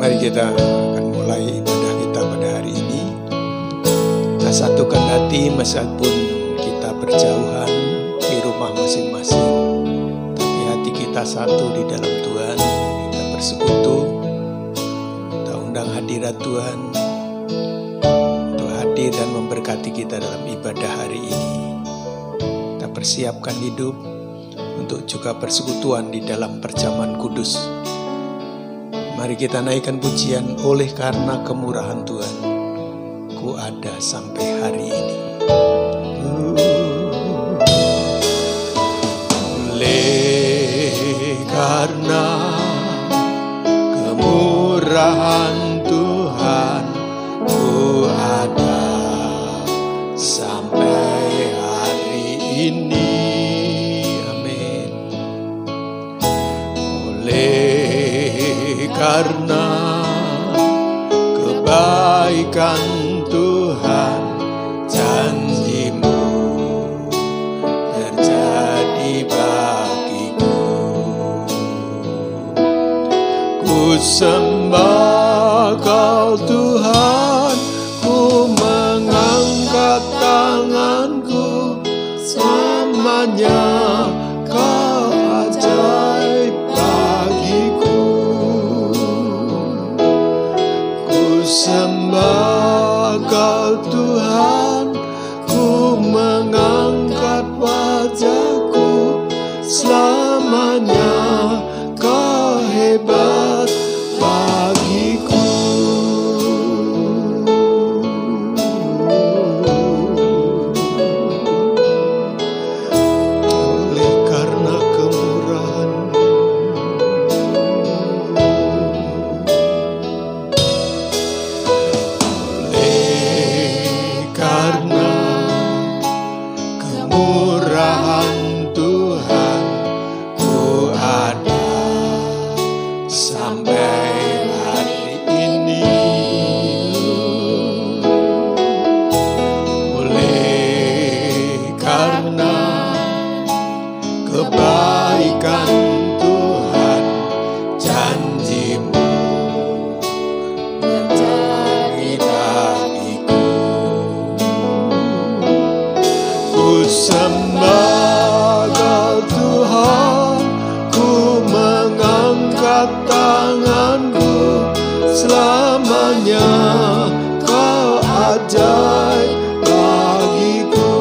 Mari kita akan mulai ibadah kita pada hari ini. Kita satukan hati meskipun kita berjauhan di rumah masing-masing, tapi hati kita satu di dalam Tuhan. Kita bersekutu, kita undang hadirat Tuhan untuk hadir dan memberkati kita dalam ibadah hari ini. Kita persiapkan hidup untuk juga persekutuan di dalam perjamuan kudus. Mari kita naikkan pujian, oleh karena kemurahan Tuhan, ku ada sampai hari ini. Oleh karena kemurahan Tuhan, ku ada sampai hari ini. Amin. Karena kebaikan Tuhan, janji-Mu terjadi bagiku. Ku sembah Kau Tuhan, ku mengangkat tanganku, selamanya Kau ajaib bagiku. Sembah Kau Tuhan, ku mengangkat wajahku, selamanya Kau hebat bagiku. Oleh karena kemurahan, Tuhan, ku ada sampai hari ini. Oleh karena kebaikan Tuhan, janji-Mu terjadi bagiku. Ku sembah Kau Tuhan, ku mengangkat tanganku, selamanya Kau ajaib bagiku.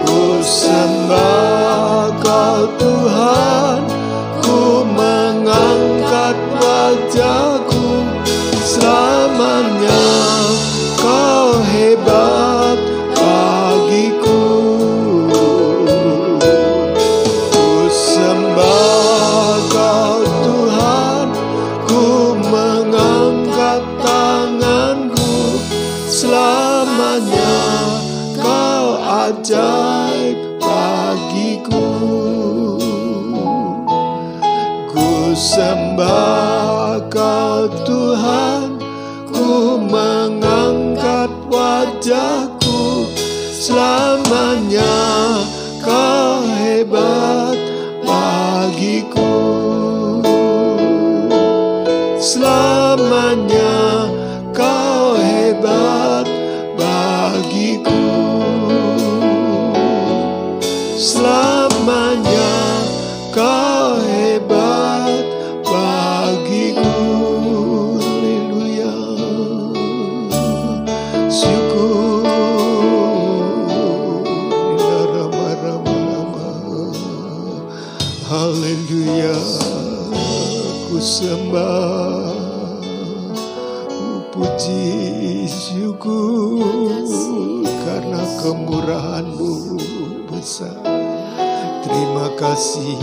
Ku sembah Kau Tuhan, ku mengangkat wajahku, selamanya Kau hebat bagiku. Ku sembah Kau Tuhan, ku mengangkat tanganku, selamanya Kau ajaib bagiku. Ku sembah Kau Tuhan, ku mengangkat wajahku, selamanya Kau hebat bagiku. Selamanya Kau hebat bagiku. Selamanya Kau hebat bagiku. Haleluya. Syukur. Haleluya. Ku sembah, ku puji, syukur karena kemurahan-Mu besar. Terima kasih.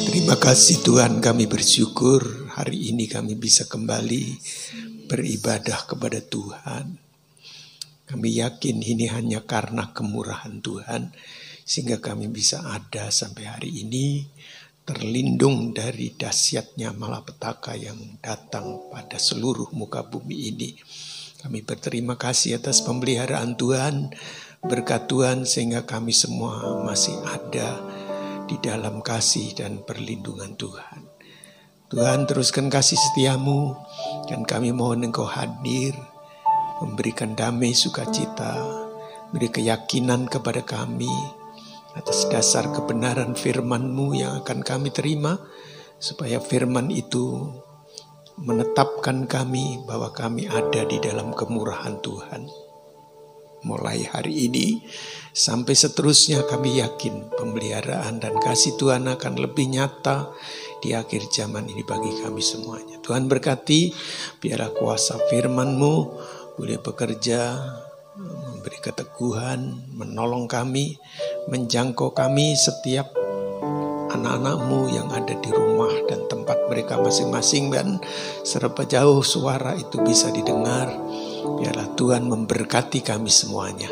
Terima kasih Tuhan, kami bersyukur hari ini kami bisa kembali beribadah kepada Tuhan. Kami yakin ini hanya karena kemurahan Tuhan, sehingga kami bisa ada sampai hari ini, terlindung dari dahsyatnya malapetaka yang datang pada seluruh muka bumi ini. Kami berterima kasih atas pemeliharaan Tuhan, berkat Tuhan sehingga kami semua masih ada di dalam kasih dan perlindungan Tuhan. Tuhan, teruskan kasih setiamu, dan kami mohon Engkau hadir, memberikan damai sukacita, beri keyakinan kepada kami atas dasar kebenaran firman-Mu yang akan kami terima, supaya firman itu menetapkan kami bahwa kami ada di dalam kemurahan Tuhan. Mulai hari ini sampai seterusnya kami yakin pemeliharaan dan kasih Tuhan akan lebih nyata di akhir zaman ini bagi kami semuanya. Tuhan berkati, biarlah kuasa firman-Mu boleh bekerja, memberi keteguhan, menolong kami, menjangkau kami setiap anak-anak-Mu yang ada di rumah dan tempat mereka masing-masing, dan serba jauh suara itu bisa didengar. Biarlah Tuhan memberkati kami semuanya.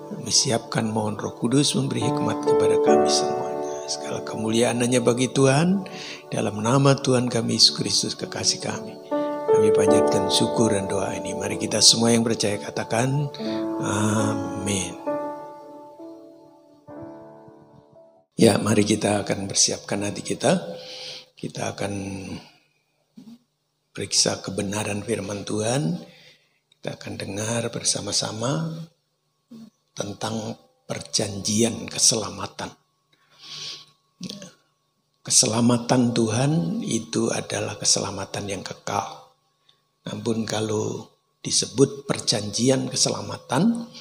Kami siapkan, mohon Roh Kudus memberi hikmat kepada kami semuanya. Segala kemuliaan hanya bagi Tuhan. Dalam nama Tuhan kami Yesus Kristus kekasih kami, kami panjatkan syukur dan doa ini. Mari kita semua yang percaya katakan amin. Ya, mari kita akan persiapkan hati kita. Kita akan periksa kebenaran firman Tuhan. Kita akan dengar bersama-sama tentang perjanjian keselamatan. Keselamatan Tuhan itu adalah keselamatan yang kekal. Namun kalau disebut perjanjian keselamatan,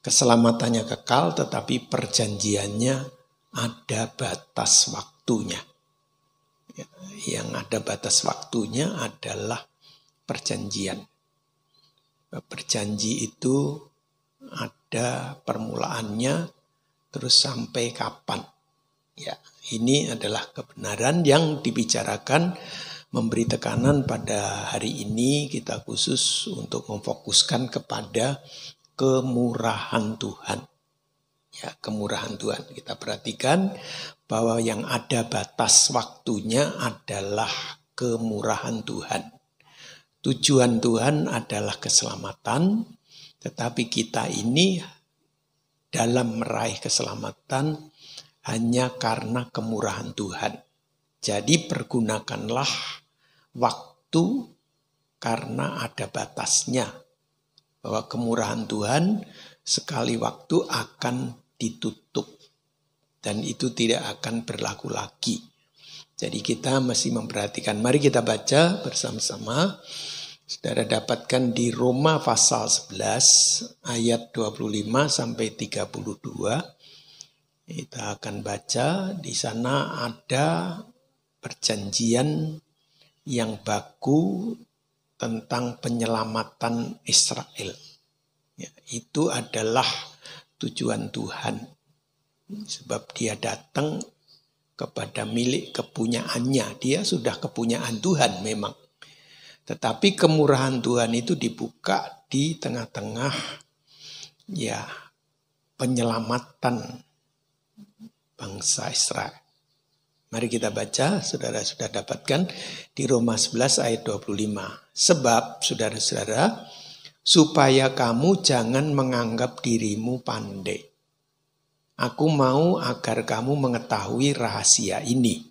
keselamatannya kekal, tetapi perjanjiannya ada batas waktunya. Yang ada batas waktunya adalah perjanjian. Berjanji itu ada permulaannya, terus sampai kapan. Ya, ini adalah kebenaran yang dibicarakan, memberi tekanan pada hari ini. Kita khusus untuk memfokuskan kepada kemurahan Tuhan. Ya, kemurahan Tuhan. Kita perhatikan bahwa yang ada batas waktunya adalah kemurahan Tuhan. Tujuan Tuhan adalah keselamatan, tetapi kita ini dalam meraih keselamatan hanya karena kemurahan Tuhan. Jadi pergunakanlah waktu karena ada batasnya. Bahwa kemurahan Tuhan sekali waktu akan ditutup. Dan itu tidak akan berlaku lagi. Jadi kita masih memperhatikan. Mari kita baca bersama-sama. Saudara dapatkan di Roma pasal 11 ayat 25 sampai 32. Kita akan baca, di sana ada perjanjian yang baku tentang penyelamatan Israel. Ya, itu adalah tujuan Tuhan. Sebab dia datang kepada milik kepunyaannya. Dia sudah kepunyaan Tuhan memang. Tetapi kemurahan Tuhan itu dibuka di tengah-tengah ya penyelamatan bangsa Israel. Mari kita baca, saudara sudah dapatkan di Roma 11 ayat 25. Sebab, saudara-saudara, supaya kamu jangan menganggap dirimu pandai. Aku mau agar kamu mengetahui rahasia ini.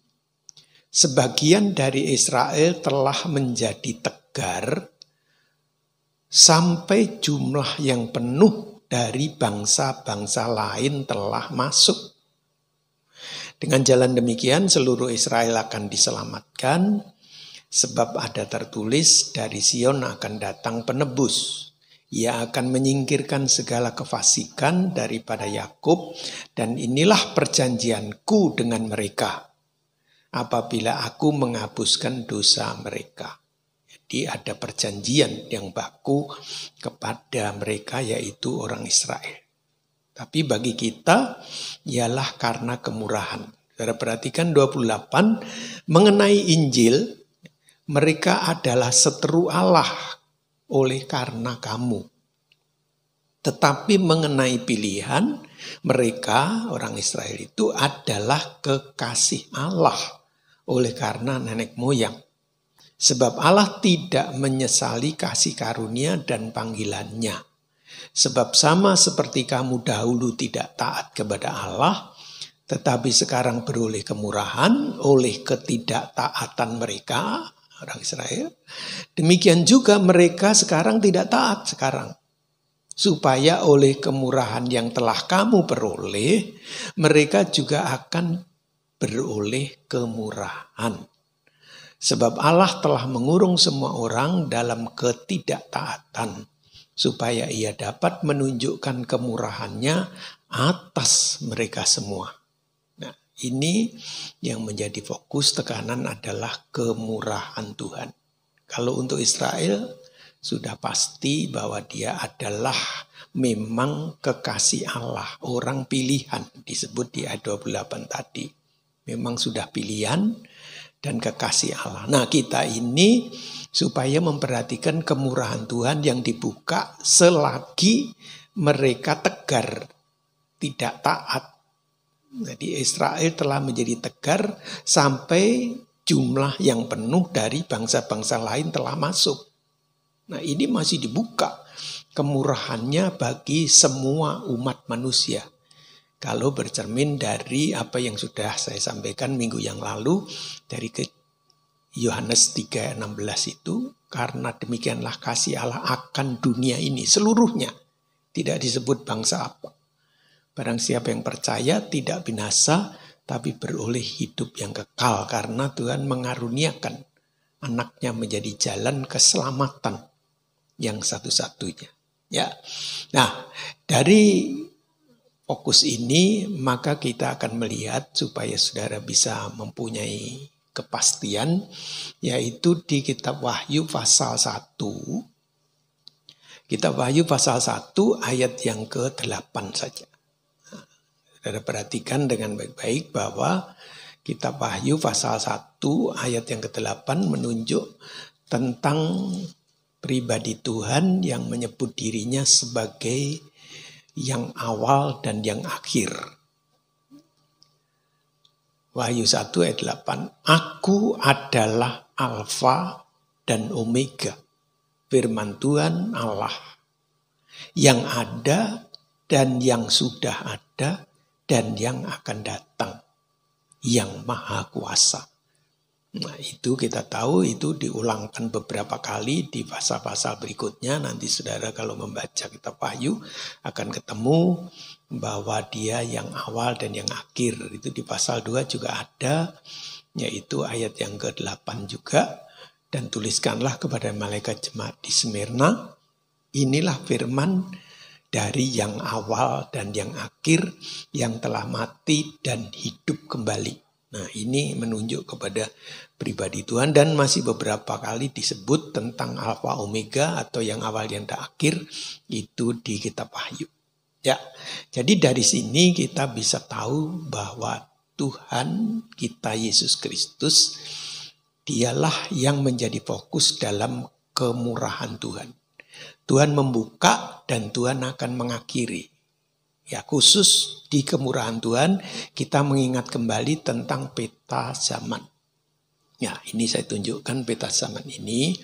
Sebagian dari Israel telah menjadi tegar sampai jumlah yang penuh dari bangsa-bangsa lain telah masuk. Dengan jalan demikian seluruh Israel akan diselamatkan, sebab ada tertulis dari Sion akan datang penebus. Ia akan menyingkirkan segala kefasikan daripada Yakub, dan inilah perjanjianku dengan mereka apabila aku menghapuskan dosa mereka. Jadi ada perjanjian yang baku kepada mereka, yaitu orang Israel. Tapi bagi kita ialah karena kemurahan. Saudara perhatikan 28, mengenai Injil, mereka adalah seteru Allah oleh karena kamu. Tetapi mengenai pilihan, mereka orang Israel itu adalah kekasih Allah oleh karena nenek moyang. Sebab Allah tidak menyesali kasih karunia dan panggilannya. Sebab sama seperti kamu dahulu tidak taat kepada Allah, Tetapi sekarang beroleh kemurahan oleh ketidaktaatan mereka, orang Israel. Demikian juga mereka sekarang tidak taat sekarang. Supaya oleh kemurahan yang telah kamu peroleh, mereka juga akan beroleh kemurahan. Sebab Allah telah mengurung semua orang dalam ketidaktaatan, supaya ia dapat menunjukkan kemurahannya atas mereka semua. Nah, ini yang menjadi fokus tekanan adalah kemurahan Tuhan. Kalau untuk Israel, sudah pasti bahwa dia adalah memang kekasih Allah, orang pilihan, disebut di ayat 28 tadi. Memang sudah pilihan dan kekasih Allah. Nah, kita ini supaya memperhatikan kemurahan Tuhan yang dibuka selagi mereka tegar, tidak taat. Jadi Israel telah menjadi tegar sampai jumlah yang penuh dari bangsa-bangsa lain telah masuk. Nah, ini masih dibuka kemurahannya bagi semua umat manusia. Kalau bercermin dari apa yang sudah saya sampaikan minggu yang lalu dari Yohanes 3:16 itu, karena demikianlah kasih Allah akan dunia ini seluruhnya. Tidak disebut bangsa apa. Barang siapa yang percaya tidak binasa tapi beroleh hidup yang kekal, karena Tuhan mengaruniakan anaknya menjadi jalan keselamatan yang satu-satunya. Ya. Nah, dari fokus ini maka kita akan melihat supaya saudara bisa mempunyai kepastian, yaitu di kitab Wahyu pasal 1. Kitab Wahyu pasal 1 ayat yang ke-8 saja. Saudara perhatikan dengan baik-baik bahwa kitab Wahyu pasal 1 ayat yang ke-8 menunjuk tentang pribadi Tuhan yang menyebut dirinya sebagai yang awal dan yang akhir. Wahyu 1 ayat 8. Aku adalah Alfa dan Omega, firman Tuhan Allah, yang ada dan yang sudah ada dan yang akan datang, yang maha kuasa. Nah, itu kita tahu, itu diulangkan beberapa kali di pasal-pasal berikutnya. Nanti saudara kalau membaca kitab Wahyu akan ketemu bahwa dia yang awal dan yang akhir. Itu di pasal 2 juga ada, yaitu ayat yang ke-8 juga. Dan tuliskanlah kepada malaikat jemaat di Smyrna, inilah firman dari yang awal dan yang akhir, yang telah mati dan hidup kembali. Nah, ini menunjuk kepada pribadi Tuhan, dan masih beberapa kali disebut tentang Alfa Omega atau yang awal yang akhir itu di kitab Wahyu. Ya, jadi dari sini kita bisa tahu bahwa Tuhan kita Yesus Kristus dialah yang menjadi fokus dalam kemurahan Tuhan. Tuhan membuka dan Tuhan akan mengakhiri. Ya, khusus di kemurahan Tuhan kita mengingat kembali tentang peta zaman. Ya, ini saya tunjukkan peta zaman ini.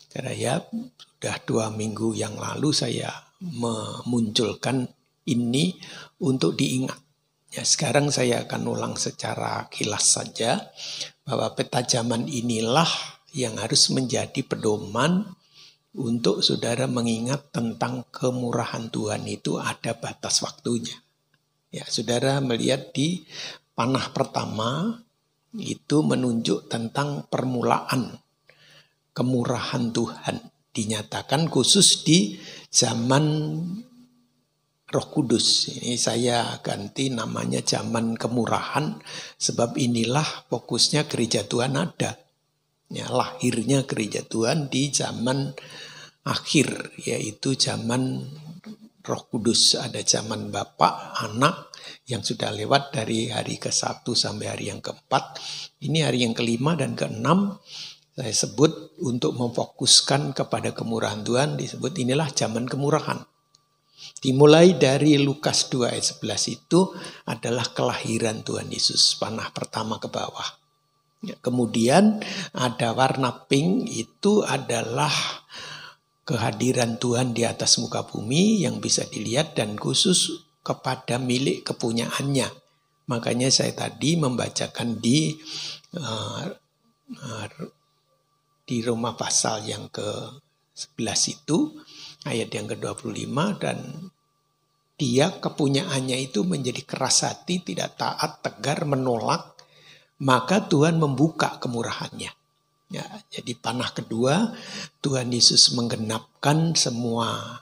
Karena ya sudah 2 minggu yang lalu saya memunculkan ini untuk diingat. Ya, sekarang saya akan ulang secara kilas saja bahwa peta zaman inilah yang harus menjadi pedoman untuk saudara mengingat tentang kemurahan Tuhan itu ada batas waktunya. Ya, saudara melihat di panah pertama itu menunjuk tentang permulaan kemurahan Tuhan. Dinyatakan khusus di zaman Roh Kudus. Ini saya ganti namanya zaman kemurahan, sebab inilah fokusnya gereja Tuhan ada. Ya, lahirnya gereja Tuhan di zaman akhir, yaitu zaman Roh Kudus. Ada zaman Bapa, Anak yang sudah lewat dari hari ke-1 sampai hari yang ke-4. Ini hari yang ke-5 dan ke-6 saya sebut untuk memfokuskan kepada kemurahan Tuhan, disebut inilah zaman kemurahan. Dimulai dari Lukas 2 ayat 11 itu adalah kelahiran Tuhan Yesus, panah pertama ke bawah. Ya, kemudian ada warna pink, itu adalah kehadiran Tuhan di atas muka bumi yang bisa dilihat dan khusus kepada milik kepunyaannya. Makanya saya tadi membacakan di Roma pasal yang ke-11 itu, ayat yang ke-25, dan dia kepunyaannya itu menjadi keras hati, tidak taat, tegar, menolak, maka Tuhan membuka kemurahannya. Ya, jadi panah kedua, Tuhan Yesus menggenapkan semua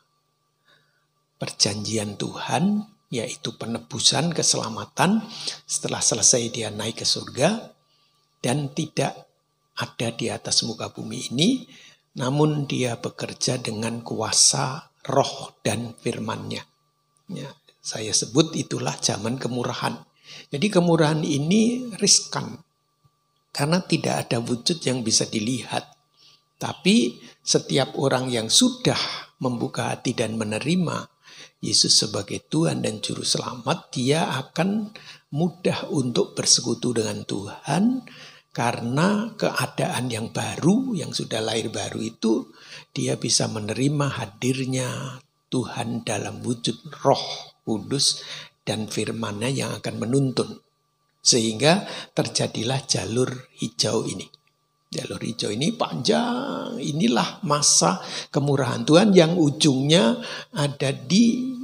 perjanjian Tuhan, yaitu penebusan, keselamatan. Setelah selesai dia naik ke surga dan tidak ada di atas muka bumi ini, namun dia bekerja dengan kuasa roh dan firman-Nya. Ya, saya sebut itulah zaman kemurahan. Jadi kemurahan ini riskan karena tidak ada wujud yang bisa dilihat. Tapi setiap orang yang sudah membuka hati dan menerima Yesus sebagai Tuhan dan Juru Selamat, dia akan mudah untuk bersekutu dengan Tuhan karena keadaan yang baru, yang sudah lahir baru itu, dia bisa menerima hadirnya Tuhan dalam wujud Roh Kudus dan firman-Nya yang akan menuntun. Sehingga terjadilah jalur hijau ini. Jalur hijau ini panjang, inilah masa kemurahan Tuhan yang ujungnya ada di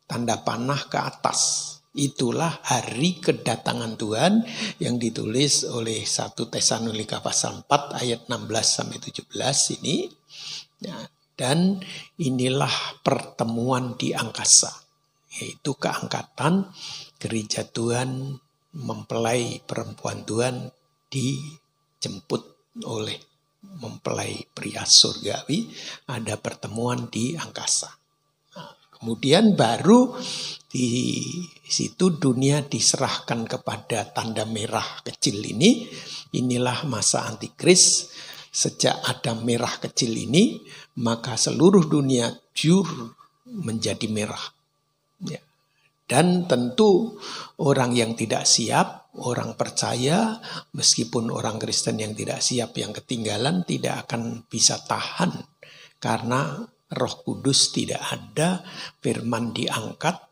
tanda panah ke atas. Itulah hari kedatangan Tuhan yang ditulis oleh 1 Tesalonika pasal 4 ayat 16-17 ini. Ya, dan inilah pertemuan di angkasa, yaitu keangkatan gereja Tuhan mempelai perempuan Tuhan dijemput oleh mempelai pria surgawi, ada pertemuan di angkasa. Nah, kemudian baru di situ dunia diserahkan kepada tanda merah kecil ini. Inilah masa antikris. Sejak ada merah kecil ini, maka seluruh dunia jur menjadi merah. Ya. Dan tentu orang yang tidak siap, orang percaya, meskipun orang Kristen yang tidak siap, yang ketinggalan, tidak akan bisa tahan. Karena Roh Kudus tidak ada, firman diangkat,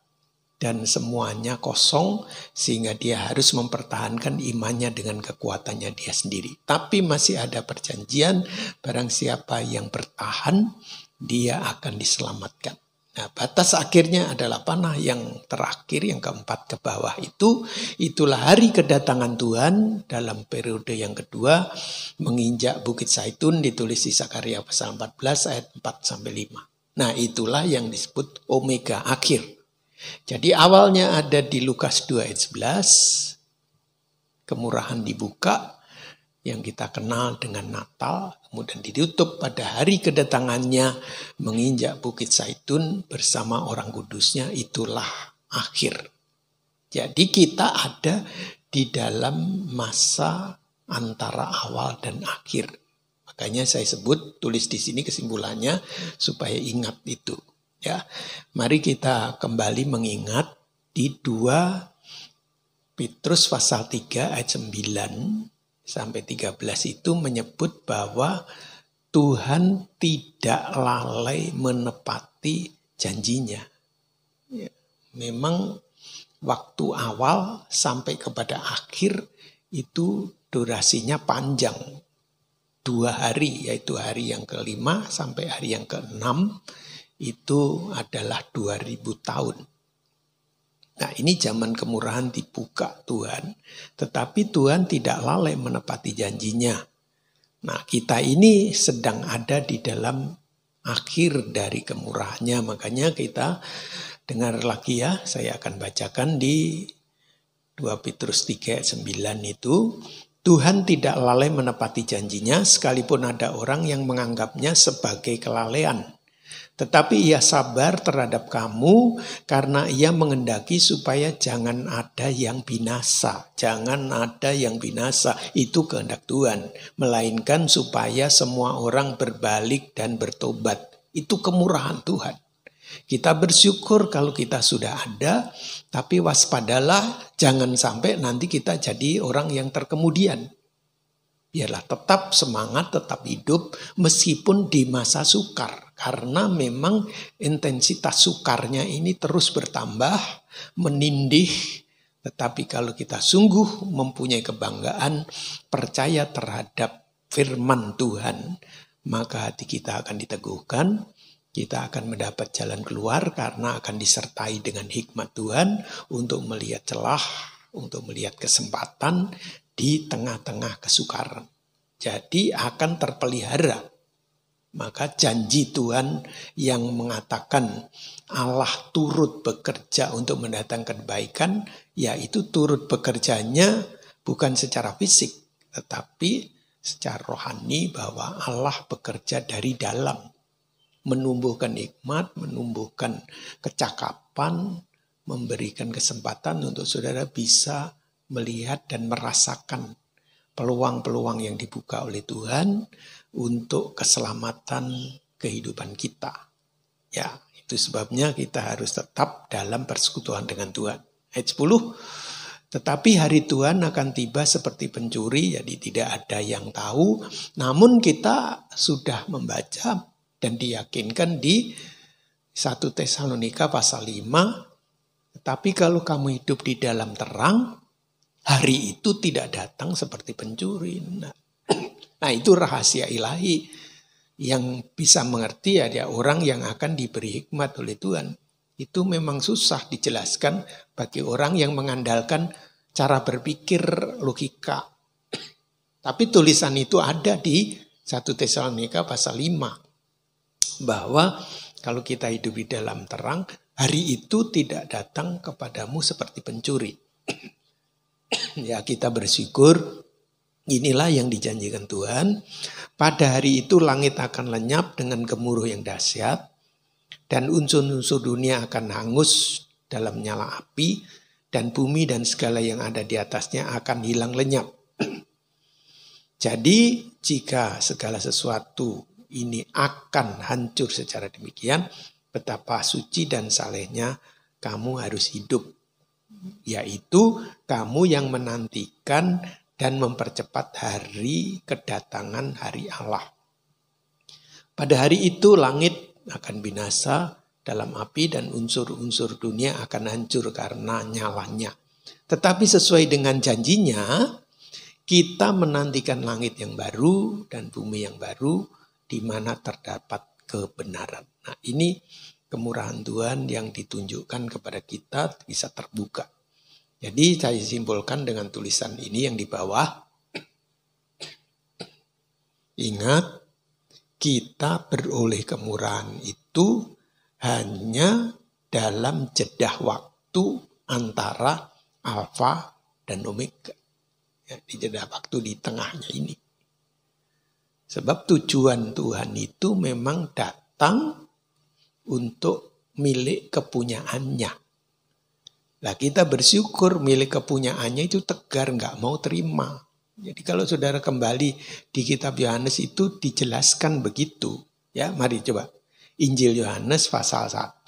dan semuanya kosong, sehingga dia harus mempertahankan imannya dengan kekuatannya dia sendiri. Tapi masih ada perjanjian, barang siapa yang bertahan, dia akan diselamatkan. Nah, batas akhirnya adalah panah yang terakhir, yang keempat ke bawah itu. Itulah hari kedatangan Tuhan dalam periode yang kedua, menginjak Bukit Zaitun, ditulis di Zakaria pasal 14 ayat 4-5. Nah, itulah yang disebut omega akhir. Jadi awalnya ada di Lukas 2 ayat 11, kemurahan dibuka, yang kita kenal dengan Natal, kemudian ditutup pada hari kedatangannya menginjak Bukit Zaitun bersama orang kudusnya, itulah akhir. Jadi kita ada di dalam masa antara awal dan akhir. Makanya saya sebut, tulis di sini kesimpulannya supaya ingat itu. Ya, mari kita kembali mengingat di 2 Petrus pasal 3 ayat 9 sampai 13 itu menyebut bahwa Tuhan tidak lalai menepati janjinya. Ya, memang waktu awal sampai kepada akhir itu durasinya panjang. 2 hari, yaitu hari yang ke-5 sampai hari yang ke-6. Itu adalah 2000 tahun. Nah, ini zaman kemurahan dibuka Tuhan, tetapi Tuhan tidak lalai menepati janjinya. Nah, kita ini sedang ada di dalam akhir dari kemurahannya, makanya kita dengar lagi ya, saya akan bacakan di 2 Petrus 3 ayat 9 itu. Tuhan tidak lalai menepati janjinya, sekalipun ada orang yang menganggapnya sebagai kelalaian. Tetapi ia sabar terhadap kamu karena ia mengendaki supaya jangan ada yang binasa. Jangan ada yang binasa, itu kehendak Tuhan. Melainkan supaya semua orang berbalik dan bertobat. Itu kemurahan Tuhan. Kita bersyukur kalau kita sudah ada, tapi waspadalah jangan sampai nanti kita jadi orang yang terkemudian. Biarlah tetap semangat, tetap hidup meskipun di masa sukar. Karena memang intensitas sukarnya ini terus bertambah, menindih, Tetapi kalau kita sungguh mempunyai kebanggaan, percaya terhadap firman Tuhan, maka hati kita akan diteguhkan, kita akan mendapat jalan keluar karena akan disertai dengan hikmat Tuhan untuk melihat celah, untuk melihat kesempatan di tengah-tengah kesukaran. Jadi akan terpelihara. Maka janji Tuhan yang mengatakan Allah turut bekerja untuk mendatangkan kebaikan, yaitu turut bekerjanya bukan secara fisik, tetapi secara rohani bahwa Allah bekerja dari dalam. Menumbuhkan hikmat, menumbuhkan kecakapan, memberikan kesempatan untuk saudara bisa melihat dan merasakan peluang-peluang yang dibuka oleh Tuhan untuk keselamatan kehidupan kita. Ya, itu sebabnya kita harus tetap dalam persekutuan dengan Tuhan. Ayat 10, tetapi hari Tuhan akan tiba seperti pencuri, jadi tidak ada yang tahu. Namun kita sudah membaca dan diyakinkan di 1 Tesalonika pasal 5, tetapi kalau kamu hidup di dalam terang, hari itu tidak datang seperti pencuri. Nah itu rahasia ilahi yang bisa mengerti ada orang yang akan diberi hikmat oleh Tuhan. Itu memang susah dijelaskan bagi orang yang mengandalkan cara berpikir logika. Tapi tulisan itu ada di 1 Tesalonika pasal 5. Bahwa kalau kita hidup di dalam terang, hari itu tidak datang kepadamu seperti pencuri. Ya kita bersyukur. Inilah yang dijanjikan Tuhan. Pada hari itu langit akan lenyap dengan gemuruh yang dahsyat. Dan unsur-unsur dunia akan hangus dalam nyala api. Dan bumi dan segala yang ada di atasnya akan hilang lenyap. Jadi jika segala sesuatu ini akan hancur secara demikian, betapa suci dan salehnya kamu harus hidup. Yaitu kamu yang menantikan dan mempercepat hari kedatangan hari Allah. Pada hari itu langit akan binasa dalam api dan unsur-unsur dunia akan hancur karena nyalanya. Tetapi sesuai dengan janjinya, kita menantikan langit yang baru dan bumi yang baru di mana terdapat kebenaran. Nah ini kemurahan Tuhan yang ditunjukkan kepada kita bisa terbuka. Jadi saya simpulkan dengan tulisan ini yang di bawah. Ingat, kita beroleh kemurahan itu hanya dalam jeda waktu antara alfa dan omega. Ya, di jeda waktu di tengahnya ini. Sebab tujuan Tuhan itu memang datang untuk milik kepunyaannya. Nah kita bersyukur milik kepunyaannya itu tegar, nggak mau terima. Jadi kalau saudara kembali di kitab Yohanes itu dijelaskan begitu. Ya, mari coba. Injil Yohanes pasal 1.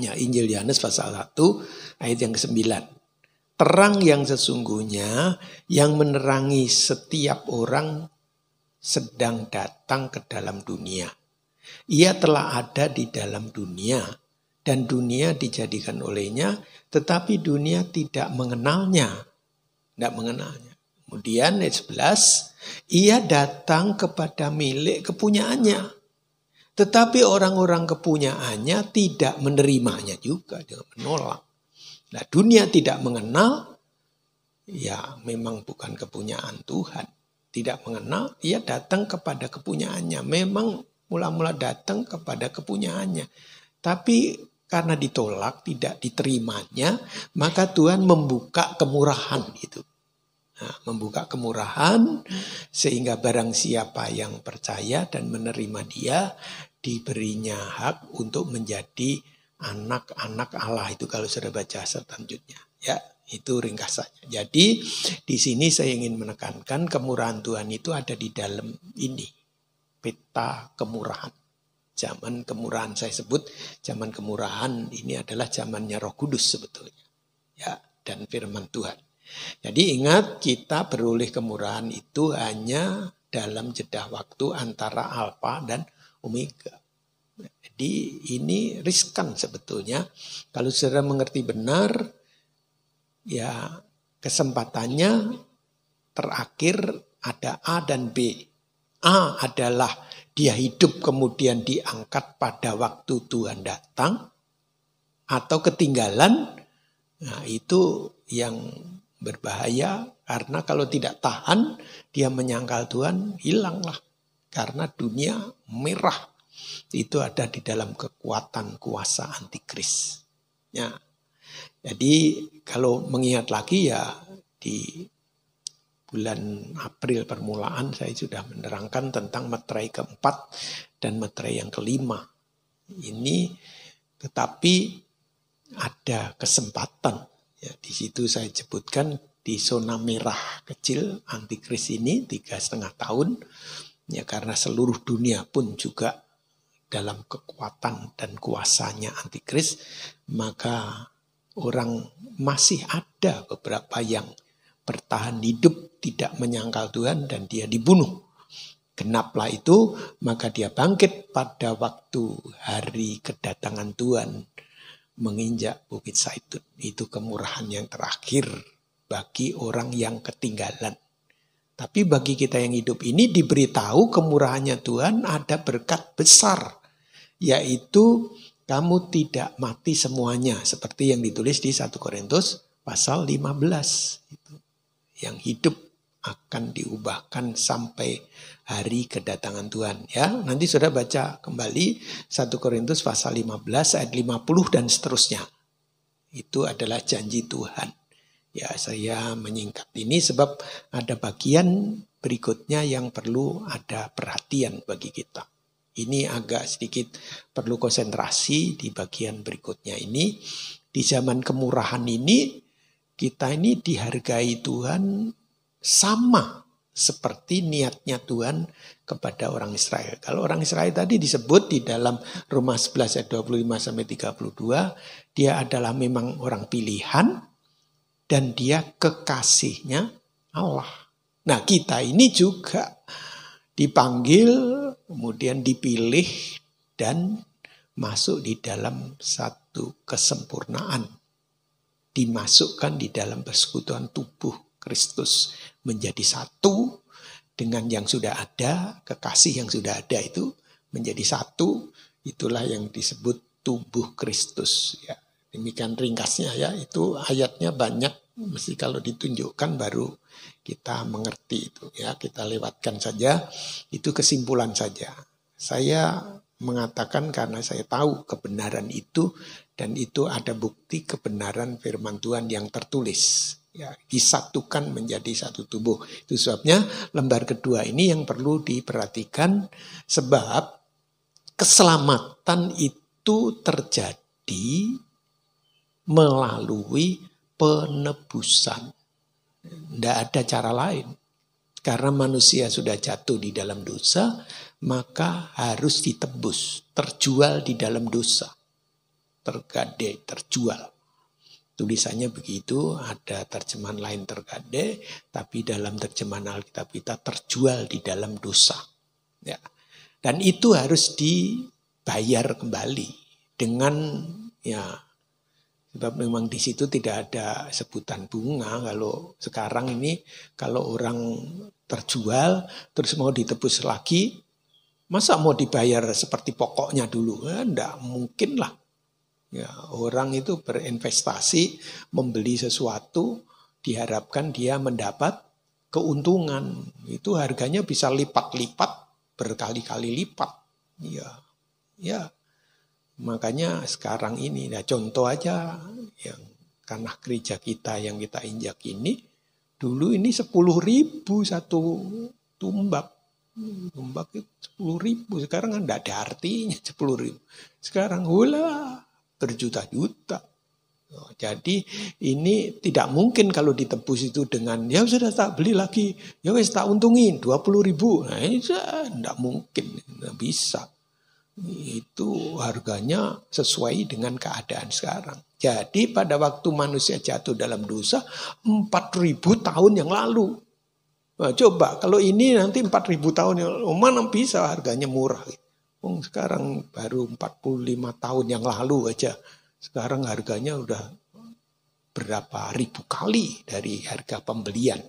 Ya, Injil Yohanes pasal 1 ayat yang ke-9. Terang yang sesungguhnya yang menerangi setiap orang sedang datang ke dalam dunia. Ia telah ada di dalam dunia dan dunia dijadikan olehnya, tetapi dunia tidak mengenalnya. Tidak mengenalnya. Kemudian ayat 11, ia datang kepada milik kepunyaannya. Tetapi orang-orang kepunyaannya tidak menerimanya juga, dia menolak. Nah dunia tidak mengenal, ya memang bukan kepunyaan Tuhan. Tidak mengenal, ia datang kepada kepunyaannya. Memang mula-mula datang kepada kepunyaannya. Tapi karena ditolak, tidak diterimanya, maka Tuhan membuka kemurahan itu. Nah, membuka kemurahan sehingga barang siapa yang percaya dan menerima dia, diberinya hak untuk menjadi anak-anak Allah. Itu kalau sudah baca selanjutnya. Ya, itu ringkasannya. Jadi di sini saya ingin menekankan kemurahan Tuhan itu ada di dalam ini. Peta kemurahan. Zaman kemurahan saya sebut zaman kemurahan ini adalah zamannya Roh Kudus sebetulnya. Ya, dan firman Tuhan. Jadi ingat kita beroleh kemurahan itu hanya dalam jeda waktu antara alfa dan omega. Jadi ini riskan sebetulnya. Kalau saudara mengerti benar, ya kesempatannya terakhir ada A dan B. A adalah dia hidup kemudian diangkat pada waktu Tuhan datang. Atau ketinggalan, nah itu yang berbahaya. Karena kalau tidak tahan, dia menyangkal Tuhan, hilanglah. Karena dunia merah. Itu ada di dalam kekuatan kuasa antikris. Ya. Jadi kalau mengingat lagi ya di bulan April permulaan saya sudah menerangkan tentang meterai keempat dan meterai yang kelima. Ini tetapi ada kesempatan. Ya, di situ saya sebutkan di zona merah kecil antikris ini 3,5 tahun. Ya karena seluruh dunia pun juga dalam kekuatan dan kuasanya antikris, maka orang masih ada beberapa yang bertahan hidup tidak menyangkal Tuhan dan dia dibunuh. Genaplah itu, maka dia bangkit pada waktu hari kedatangan Tuhan menginjak Bukit Zaitun. Itu kemurahan yang terakhir bagi orang yang ketinggalan. Tapi bagi kita yang hidup ini diberitahu kemurahannya Tuhan ada berkat besar. Yaitu kamu tidak mati semuanya. Seperti yang ditulis di 1 Korintus pasal 15. Yang hidup akan diubahkan sampai hari kedatangan Tuhan. Ya, nanti sudah baca kembali 1 Korintus pasal 15 ayat 50 dan seterusnya. Itu adalah janji Tuhan. Ya, saya menyingkat ini sebab ada bagian berikutnya yang perlu ada perhatian bagi kita. Ini agak sedikit perlu konsentrasi di bagian berikutnya ini. Di zaman kemurahan ini, kita ini dihargai Tuhan sama seperti niatnya Tuhan kepada orang Israel. Kalau orang Israel tadi disebut di dalam Roma 11 ayat 25-32, dia adalah memang orang pilihan dan dia kekasihnya Allah. Nah, kita ini juga dipanggil, kemudian dipilih dan masuk di dalam satu kesempurnaan. Dimasukkan di dalam persekutuan tubuh Kristus menjadi satu dengan yang sudah ada, kekasih yang sudah ada itu menjadi satu. Itulah yang disebut tubuh Kristus. Ya, demikian ringkasnya ya. Itu ayatnya banyak, mesti kalau ditunjukkan baru kita mengerti itu ya. Kita lewatkan saja, itu kesimpulan saja. Saya mengatakan karena saya tahu kebenaran itu dan itu ada bukti kebenaran firman Tuhan yang tertulis. Ya, disatukan menjadi satu tubuh. Itu sebabnya lembar kedua ini yang perlu diperhatikan sebab keselamatan itu terjadi melalui penebusan. Tidak ada cara lain. Karena manusia sudah jatuh di dalam dosa, maka harus ditebus. Terjual di dalam dosa. Tergade, terjual. Tulisannya begitu, ada terjemahan lain tergade, tapi dalam terjemahan Alkitab kita terjual di dalam dosa. Ya. Dan itu harus dibayar kembali dengan ya. Sebab memang di situ tidak ada sebutan bunga. Kalau sekarang ini kalau orang terjual terus mau ditebus lagi, masa mau dibayar seperti pokoknya dulu? Enggak mungkin lah. Ya, orang itu berinvestasi membeli sesuatu diharapkan dia mendapat keuntungan. Itu harganya bisa lipat-lipat berkali-kali lipat. Ya. Makanya sekarang ini, nah contoh aja yang tanah gereja kita yang kita injak ini, dulu ini 10.000 satu tumbak. Tumbak itu 10.000, sekarang kan tidak ada artinya 10.000. Sekarang berjuta-juta. Jadi ini tidak mungkin kalau ditebus itu dengan ya sudah tak beli lagi, ya wes tak untungin 20.000. Nah ini tidak mungkin, tidak bisa. Itu harganya sesuai dengan keadaan sekarang. Jadi pada waktu manusia jatuh dalam dosa 4.000 tahun yang lalu. Nah, coba kalau ini nanti 4.000 tahun yang lalu, mana bisa harganya murah. Sekarang baru 45 tahun yang lalu aja. Sekarang harganya udah berapa ribu kali dari harga pembelian.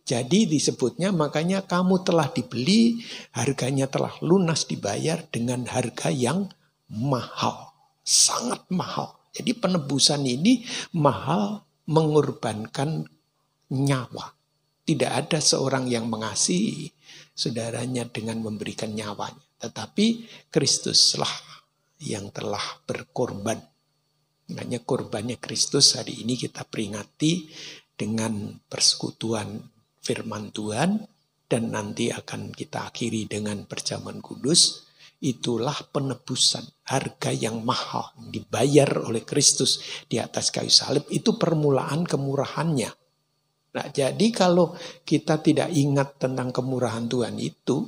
Jadi disebutnya makanya kamu telah dibeli, harganya telah lunas dibayar dengan harga yang mahal. Sangat mahal. Jadi penebusan ini mahal, mengorbankan nyawa. Tidak ada seorang yang mengasihi saudaranya dengan memberikan nyawanya. Tetapi Kristuslah yang telah berkorban. Makanya korbannya Kristus hari ini kita peringati dengan persekutuan firman Tuhan. Dan nanti akan kita akhiri dengan perjamuan kudus. Itulah penebusan, harga yang mahal dibayar oleh Kristus di atas kayu salib. Itu permulaan kemurahannya. Nah, jadi kalau kita tidak ingat tentang kemurahan Tuhan itu,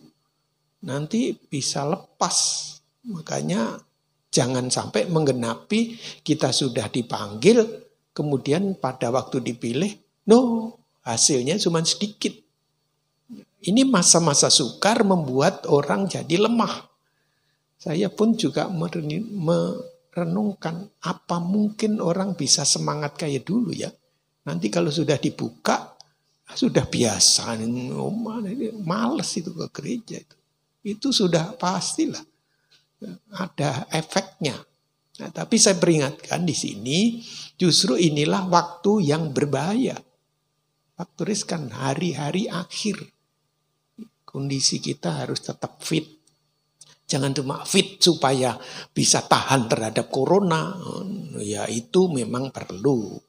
nanti bisa lepas. Makanya jangan sampai menggenapi kita sudah dipanggil, kemudian pada waktu dipilih, hasilnya cuma sedikit. Ini masa-masa sukar membuat orang jadi lemah. Saya pun juga merenungkan apa mungkin orang bisa semangat kayak dulu ya. Nanti kalau sudah dibuka, sudah biasa, males itu ke gereja itu. Itu sudah pastilah ada efeknya. Nah, tapi saya peringatkan di sini, justru inilah waktu yang berbahaya. Tuliskan hari-hari akhir. Kondisi kita harus tetap fit. Jangan cuma fit supaya bisa tahan terhadap corona. Ya itu memang perlu.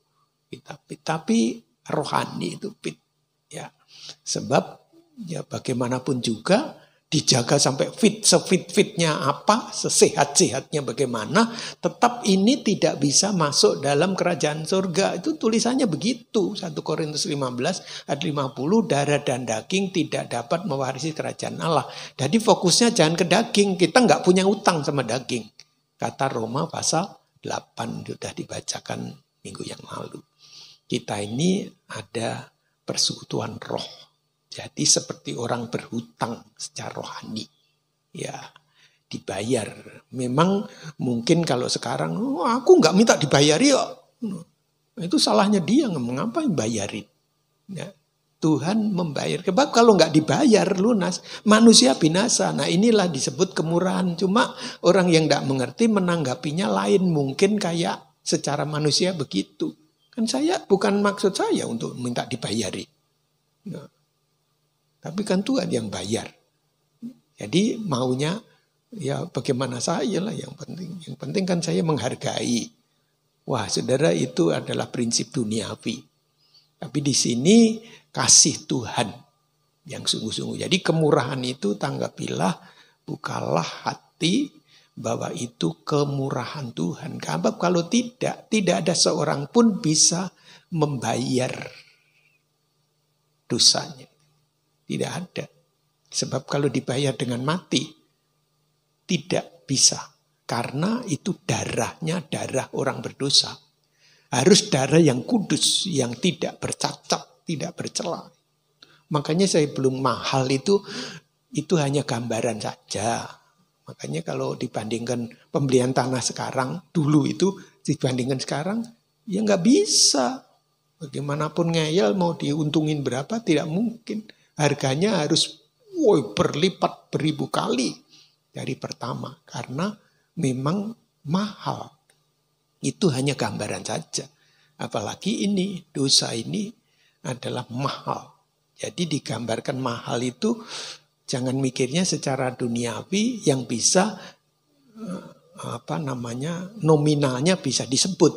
Tapi rohani itu fit. Ya, sebab ya bagaimanapun juga dijaga sampai fit, sefit-fitnya apa, sesehat-sehatnya bagaimana, tetap ini tidak bisa masuk dalam kerajaan surga. Itu tulisannya begitu. 1 Korintus 15 ayat 50, darah dan daging tidak dapat mewarisi kerajaan Allah. Jadi fokusnya jangan ke daging, kita nggak punya utang sama daging. Kata Roma pasal 8 sudah dibacakan minggu yang lalu. Kita ini ada persekutuan roh. Jadi seperti orang berhutang secara rohani. Ya, dibayar. Memang mungkin kalau sekarang, aku nggak minta dibayari kok. Itu salahnya dia, mengapa bayarin. Ya, Tuhan membayar. Sebab kalau nggak dibayar lunas, manusia binasa. Nah inilah disebut kemurahan. Cuma orang yang nggak mengerti menanggapinya lain. Mungkin kayak secara manusia begitu. Kan saya, bukan maksud saya untuk minta dibayari. Nah, tapi kan Tuhan yang bayar. Jadi maunya ya bagaimana saya lah yang penting. Yang penting kan saya menghargai. Wah saudara, itu adalah prinsip duniawi. Tapi di sini kasih Tuhan yang sungguh-sungguh. Jadi kemurahan itu tanggapilah, bukalah hati bahwa itu kemurahan Tuhan. Sebab kalau tidak ada seorang pun bisa membayar dosanya. Tidak ada. Sebab kalau dibayar dengan mati, tidak bisa. Karena itu darahnya darah orang berdosa. Harus darah yang kudus, yang tidak bercacat, tidak bercela. Makanya saya belum mahal itu hanya gambaran saja. Makanya kalau dibandingkan pembelian tanah sekarang, dulu itu dibandingkan sekarang, ya nggak bisa. Bagaimanapun ngeyel mau diuntungin berapa, tidak mungkin. Harganya harus berlipat beribu kali dari pertama. Karena memang mahal. Itu hanya gambaran saja. Apalagi ini, dosa ini adalah mahal. Jadi digambarkan mahal itu jangan mikirnya secara duniawi yang bisa nominalnya bisa disebut.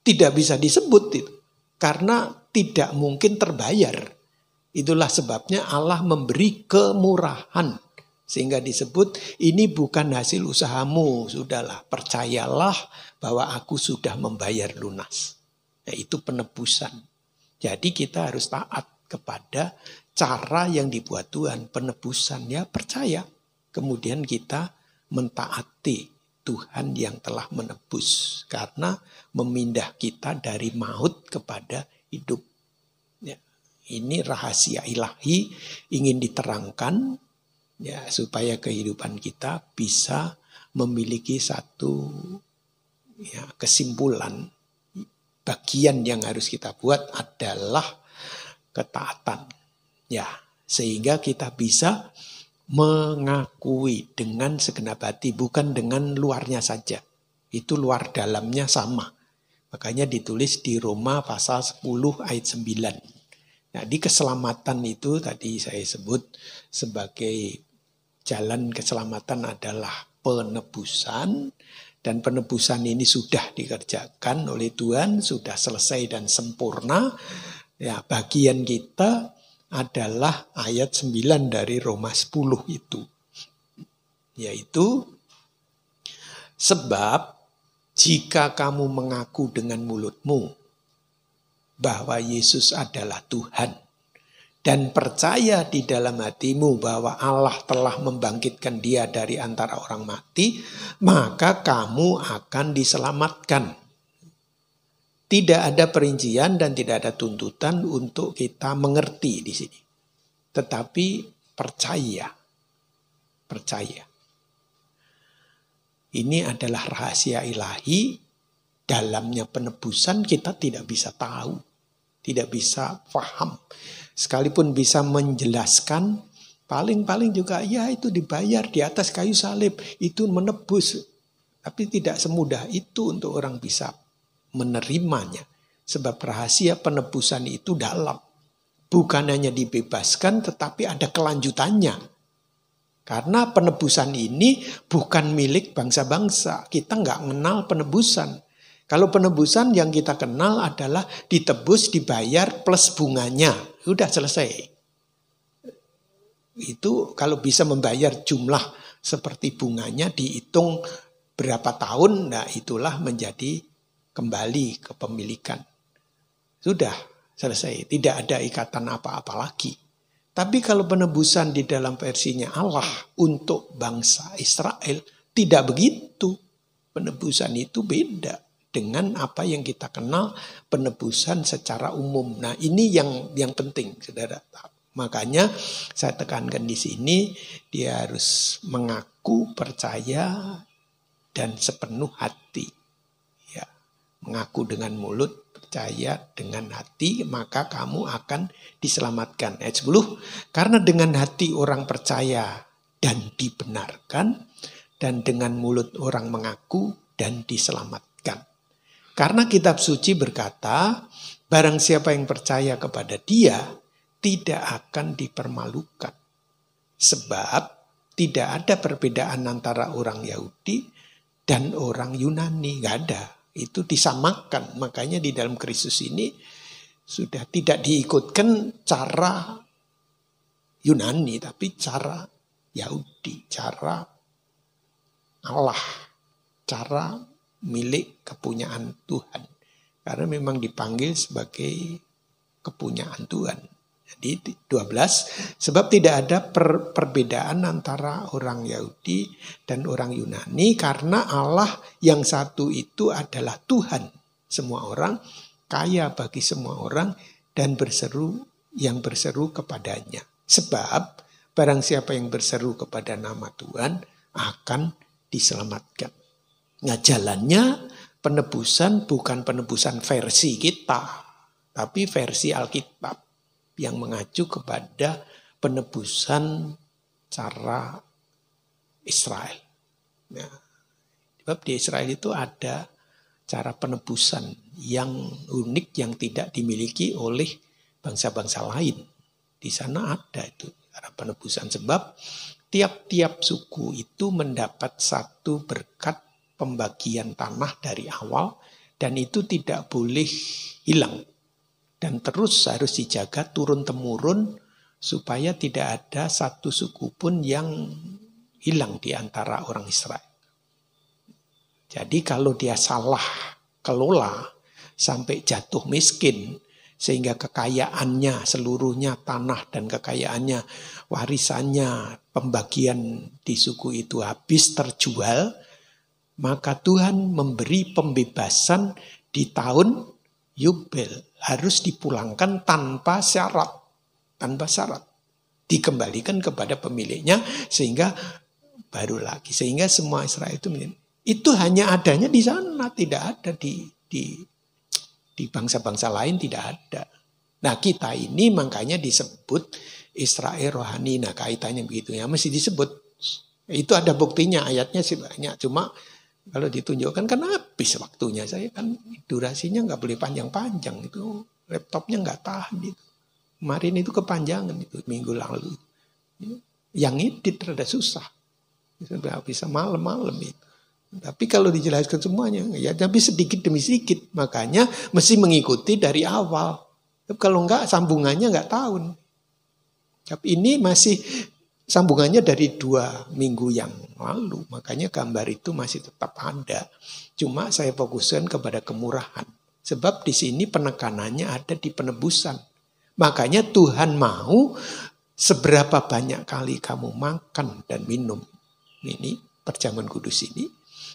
Tidak bisa disebut itu. Karena tidak mungkin terbayar. Itulah sebabnya Allah memberi kemurahan. Sehingga disebut ini bukan hasil usahamu. Sudahlah, percayalah bahwa aku sudah membayar lunas. Yaitu penebusan. Jadi kita harus taat kepada cara yang dibuat Tuhan. Penebusan, ya percaya. Kemudian kita mentaati Tuhan yang telah menebus. Karena memindah kita dari maut kepada hidup. Ini rahasia ilahi ingin diterangkan Ya, supaya kehidupan kita bisa memiliki satu kesimpulan. Bagian yang harus kita buat adalah ketaatan. Ya, sehingga kita bisa mengakui dengan segenap hati, bukan dengan luarnya saja. Itu luar dalamnya sama. Makanya ditulis di Roma pasal 10 ayat 9. Nah, di keselamatan itu tadi saya sebut sebagai jalan keselamatan adalah penebusan, dan penebusan ini sudah dikerjakan oleh Tuhan, sudah selesai dan sempurna. Ya, bagian kita adalah ayat 9 dari Roma 10 itu. Yaitu, sebab jika kamu mengaku dengan mulutmu bahwa Yesus adalah Tuhan, dan percaya di dalam hatimu bahwa Allah telah membangkitkan dia dari antara orang mati, maka kamu akan diselamatkan. Tidak ada perincian dan tidak ada tuntutan untuk kita mengerti di sini. Tetapi percaya. Percaya. Ini adalah rahasia ilahi. Dalamnya penebusan kita tidak bisa tahu. Tidak bisa paham. Sekalipun bisa menjelaskan, paling-paling juga ya itu dibayar di atas kayu salib, itu menebus. Tapi tidak semudah itu untuk orang bisa menerimanya. Sebab rahasia penebusan itu dalam. Bukan hanya dibebaskan tetapi ada kelanjutannya. Karena penebusan ini bukan milik bangsa-bangsa. Kita nggak mengenal penebusan. Kalau penebusan yang kita kenal adalah ditebus, dibayar plus bunganya. Sudah selesai. Itu kalau bisa membayar jumlah seperti bunganya dihitung berapa tahun, nah itulah menjadi kembali kepemilikan. Sudah selesai, tidak ada ikatan apa-apa lagi. Tapi kalau penebusan di dalam versinya Allah untuk bangsa Israel, tidak begitu. Penebusan itu beda dengan apa yang kita kenal penebusan secara umum. Nah, ini yang penting, saudara. Makanya saya tekankan di sini, dia harus mengaku, percaya, dan sepenuh hati. Ya, mengaku dengan mulut, percaya dengan hati, maka kamu akan diselamatkan. Ayat 10, karena dengan hati orang percaya dan dibenarkan, dan dengan mulut orang mengaku dan diselamatkan. Karena kitab suci berkata, barang siapa yang percaya kepada dia, tidak akan dipermalukan. Sebab tidak ada perbedaan antara orang Yahudi dan orang Yunani. Nggak ada. Itu disamakan. Makanya di dalam Kristus ini sudah tidak diikutkan cara Yunani, tapi cara Yahudi, cara Allah, cara milik kepunyaan Tuhan. Karena memang dipanggil sebagai kepunyaan Tuhan. Jadi 12, sebab tidak ada perbedaan antara orang Yahudi dan orang Yunani, karena Allah yang satu itu adalah Tuhan semua orang, kaya bagi semua orang, dan yang berseru kepadanya. Sebab barang siapa yang berseru kepada nama Tuhan akan diselamatkan. Nah, jalannya penebusan bukan penebusan versi kita, tapi versi Alkitab yang mengacu kepada penebusan cara Israel. Nah, sebab di Israel itu ada cara penebusan yang unik yang tidak dimiliki oleh bangsa-bangsa lain. Di sana ada itu cara penebusan, sebab tiap-tiap suku itu mendapat satu berkat pembagian tanah dari awal, dan itu tidak boleh hilang. Dan terus harus dijaga turun-temurun supaya tidak ada satu suku pun yang hilang di antara orang Israel. Jadi kalau dia salah kelola sampai jatuh miskin, sehingga kekayaannya seluruhnya tanah dan kekayaannya, warisannya, pembagian di suku itu habis terjual, maka Tuhan memberi pembebasan di tahun Yubel. Harus dipulangkan tanpa syarat. Tanpa syarat. dikembalikan kepada pemiliknya, sehingga baru lagi. Sehingga semua Israel itu hanya adanya di sana, tidak ada di bangsa-bangsa lain, tidak ada. Nah kita ini makanya disebut Israel rohani. Nah kaitannya begitu ya, mesti disebut. Itu ada buktinya, ayatnya sih banyak. Cuma kalau ditunjukkan kan habis waktunya. Saya kan durasinya nggak boleh panjang-panjang. Itu laptopnya nggak tahan itu. Kemarin itu kepanjangan itu minggu lalu. Yang edit rada susah. Bisa malam-malam itu. Tapi kalau dijelaskan semuanya, ya tapi sedikit demi sedikit. Makanya mesti mengikuti dari awal. Tapi kalau enggak, sambungannya enggak tahun. Tapi ini masih sambungannya dari 2 minggu yang lalu. Makanya gambar itu masih tetap ada. Cuma saya fokuskan kepada kemurahan. Sebab di sini penekanannya ada di penebusan. Makanya Tuhan mau seberapa banyak kali kamu makan dan minum. Ini perjamuan kudus ini.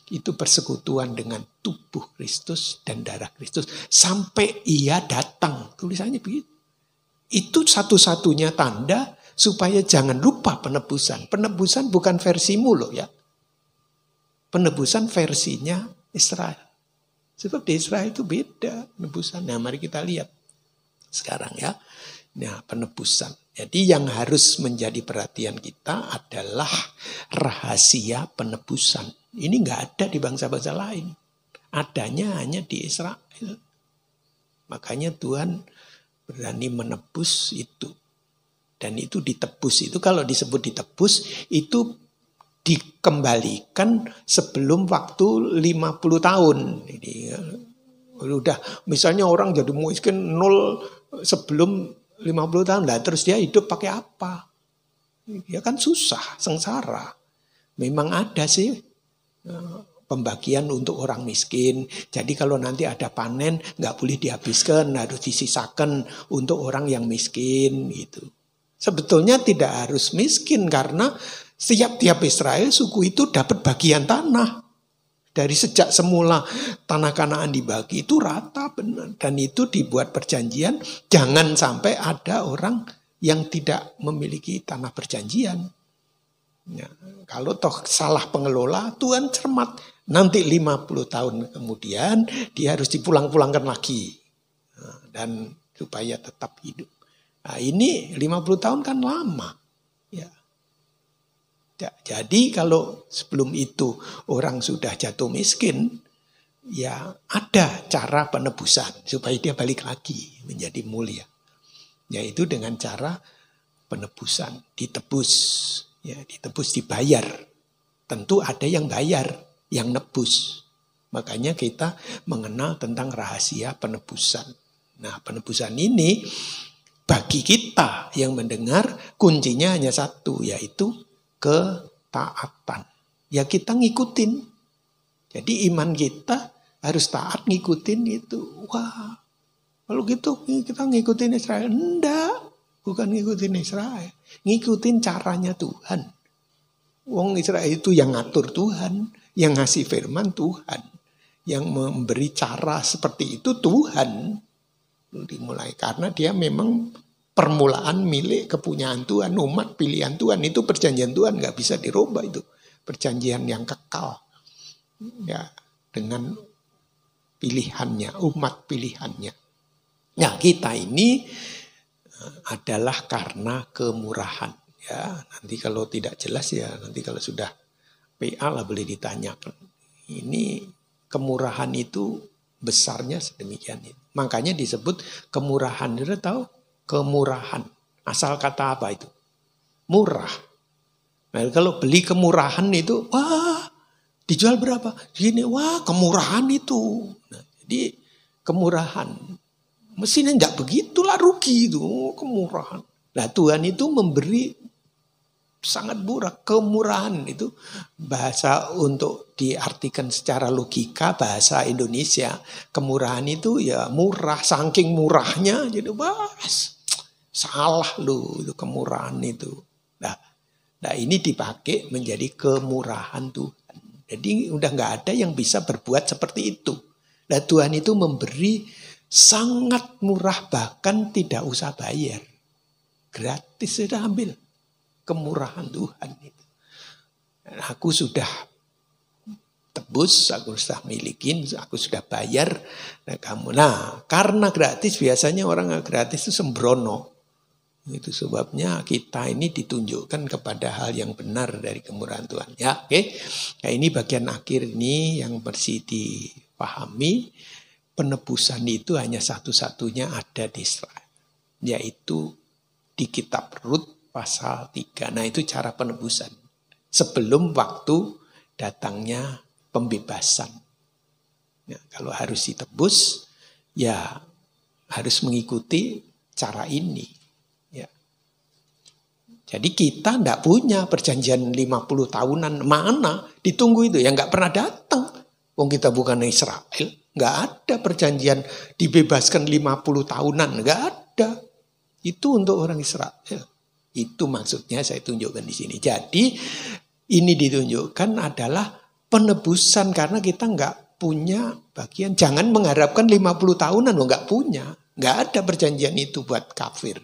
Itu persekutuan dengan tubuh Kristus dan darah Kristus. Sampai ia datang. Tulisannya begitu. Itu satu-satunya tanda supaya jangan lupa penebusan. Penebusan bukan versimu loh ya. Penebusan versinya Israel. Sebab di Israel itu beda penebusan. Nah mari kita lihat sekarang ya. Nah penebusan. Jadi yang harus menjadi perhatian kita adalah rahasia penebusan. Ini nggak ada di bangsa-bangsa lain. Adanya hanya di Israel. Makanya Tuhan berani menebus itu. Dan itu ditebus. Itu kalau disebut ditebus, itu dikembalikan sebelum waktu 50 tahun. Jadi, udah misalnya orang jadi miskin 0 sebelum 50 tahun. Lah terus dia hidup pakai apa? Ya kan susah, sengsara. Memang ada sih pembagian untuk orang miskin. Jadi kalau nanti ada panen nggak boleh dihabiskan, harus disisakan untuk orang yang miskin gitu. Sebetulnya tidak harus miskin karena tiap Israel suku itu dapat bagian tanah. Dari sejak semula tanah Kanaan dibagi itu rata benar. Dan itu dibuat perjanjian jangan sampai ada orang yang tidak memiliki tanah perjanjian. Ya, kalau toh salah pengelola, Tuhan cermat. Nanti 50 tahun kemudian dia harus dipulang-pulangkan lagi. Dan supaya tetap hidup. Nah ini 50 tahun kan lama. Ya. Jadi kalau sebelum itu orang sudah jatuh miskin, ya ada cara penebusan supaya dia balik lagi menjadi mulia. Yaitu dengan cara penebusan, ditebus. Ya, ditebus dibayar. Tentu ada yang bayar, yang nebus. Makanya kita mengenal tentang rahasia penebusan. Nah, penebusan ini bagi kita yang mendengar kuncinya hanya satu, yaitu ketaatan. Ya kita ngikutin. Jadi iman kita harus taat ngikutin itu. Wah, kalau gitu kita ngikutin Israel. Enggak. Bukan ngikutin Israel. Ngikutin caranya Tuhan. Wong Israel itu yang ngatur Tuhan. Yang ngasih firman Tuhan. Yang memberi cara seperti itu Tuhan. Dimulai. Karena dia memang permulaan milik kepunyaan Tuhan. Umat pilihan Tuhan. Itu perjanjian Tuhan. Gak bisa dirubah itu. Perjanjian yang kekal. Ya, dengan pilihannya. Umat pilihannya. Nah kita ini adalah karena kemurahan. Ya, nanti kalau tidak jelas ya, nanti kalau sudah PA lah boleh ditanyakan. Ini kemurahan itu besarnya sedemikian itu. Makanya disebut kemurahan. Anda tahu? Kemurahan. Asal kata apa itu? Murah. Nah, kalau beli kemurahan itu, wah, dijual berapa? Gini, wah, kemurahan itu. Nah, jadi kemurahan. Mestinya enggak begitulah, rugi itu, kemurahan. Nah Tuhan itu memberi sangat murah. Kemurahan itu bahasa untuk diartikan secara logika bahasa Indonesia. Kemurahan itu ya murah, saking murahnya jadi bahas. Salah lu itu kemurahan itu. Nah ini dipakai menjadi kemurahan Tuhan. Jadi udah enggak ada yang bisa berbuat seperti itu. Nah Tuhan itu memberi sangat murah, bahkan tidak usah bayar. Gratis sudah ambil. kemurahan Tuhan itu. Aku sudah tebus, aku sudah milikin, aku sudah bayar. Nah, karena gratis, biasanya orang gratis itu sembrono. Itu sebabnya kita ini ditunjukkan kepada hal yang benar dari kemurahan Tuhan. Ya, oke. Nah, ini bagian akhir ini yang mesti dipahami. Penebusan itu hanya satu-satunya ada di Israel, yaitu di kitab Rut pasal 3. Nah, itu cara penebusan. Sebelum waktu datangnya pembebasan. Ya, kalau harus ditebus, ya harus mengikuti cara ini. Ya. Jadi kita tidak punya perjanjian 50 tahunan. Mana? Ditunggu itu. Ya nggak pernah datang. Wong kita bukan Israel. Nggak ada perjanjian dibebaskan 50 tahunan. Nggak ada. Itu untuk orang Israel. Itu maksudnya saya tunjukkan di sini. Jadi ini ditunjukkan adalah penebusan karena kita nggak punya bagian. Jangan mengharapkan 50 tahunan. Nggak punya. Nggak ada perjanjian itu buat kafir.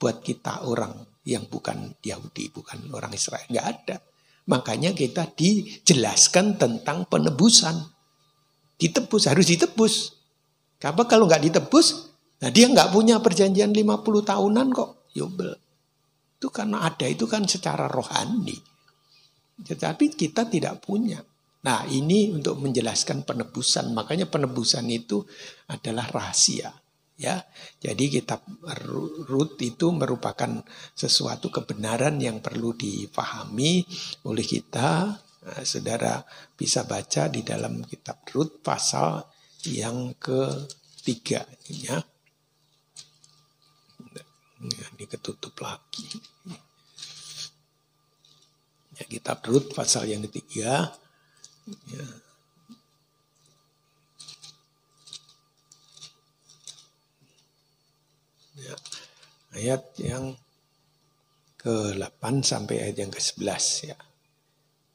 Buat kita orang yang bukan Yahudi, bukan orang Israel. Nggak ada. Makanya kita dijelaskan tentang penebusan. Ditebus, harus ditebus. Karena kalau nggak ditebus, nah dia nggak punya perjanjian 50 tahunan kok. Yobel. Itu karena ada itu kan secara rohani. Tetapi kita tidak punya. Nah ini untuk menjelaskan penebusan. Makanya penebusan itu adalah rahasia. Ya, jadi kitab Rut itu merupakan sesuatu kebenaran yang perlu dipahami oleh kita. Nah, saudara bisa baca di dalam kitab Rut pasal yang ke-3. Ya. Ini ketutup lagi. Ya, kitab Rut pasal yang ke-3. Ya. Ya, ayat yang ke-8 sampai ayat yang ke-11 ya.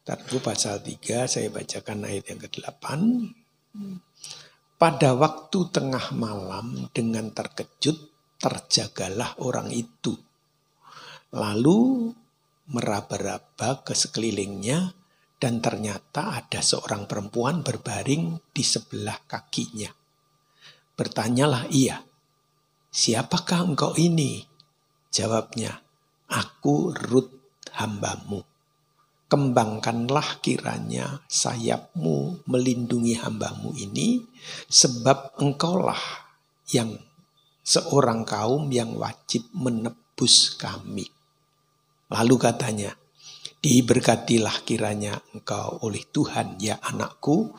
Tartu pasal 3 saya bacakan ayat yang ke-8. Pada waktu tengah malam dengan terkejut terjagalah orang itu. Lalu meraba-raba ke sekelilingnya dan ternyata ada seorang perempuan berbaring di sebelah kakinya. Bertanyalah ia, "Siapakah engkau ini?" Jawabnya, "Aku Rut hambamu. Kembangkanlah kiranya sayapmu melindungi hambamu ini, sebab engkaulah yang seorang kaum yang wajib menebus kami." Lalu katanya, "Diberkatilah kiranya engkau oleh Tuhan, ya anakku.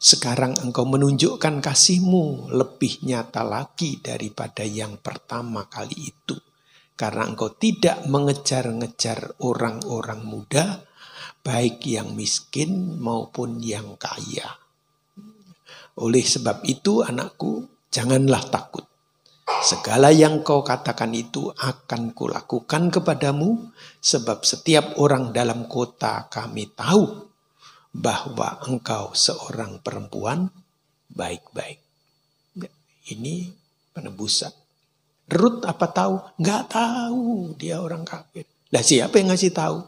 Sekarang engkau menunjukkan kasih-Mu lebih nyata lagi daripada yang pertama kali itu. Karena engkau tidak mengejar-ngejar orang-orang muda, baik yang miskin maupun yang kaya. Oleh sebab itu anakku, janganlah takut. Segala yang kau katakan itu akan kulakukan kepadamu, sebab setiap orang dalam kota kami tahu bahwa engkau seorang perempuan baik-baik." Ini penebusan. Rut apa tahu? Nggak tahu, dia orang kafir. Lah siapa yang ngasih tahu?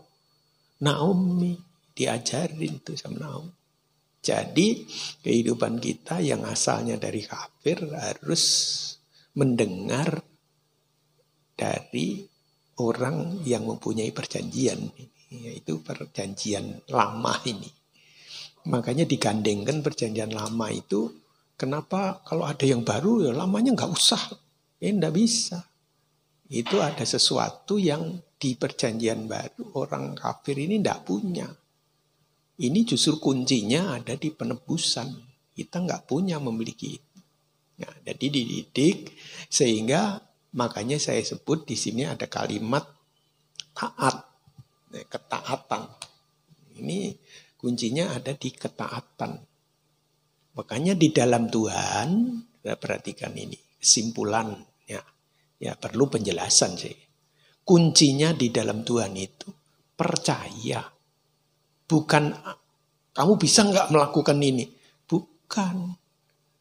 Naomi, diajarin tuh sama Naomi. Jadi kehidupan kita yang asalnya dari kafir harus mendengar dari orang yang mempunyai perjanjian, yaitu perjanjian lama ini. Makanya digandengkan perjanjian lama itu, kenapa kalau ada yang baru ya lamanya nggak usah, nggak bisa. Itu ada sesuatu yang di perjanjian baru orang kafir ini nggak punya. Ini justru kuncinya ada di penebusan. Kita nggak punya memiliki itu. Nah, jadi dididik sehingga makanya saya sebut di sini ada kalimat taat, ketaatan. Ini kuncinya ada di ketaatan. Makanya di dalam Tuhan, perhatikan ini kesimpulannya. Ya perlu penjelasan sih. Kuncinya di dalam Tuhan itu percaya. Bukan kamu bisa nggak melakukan ini. Bukan.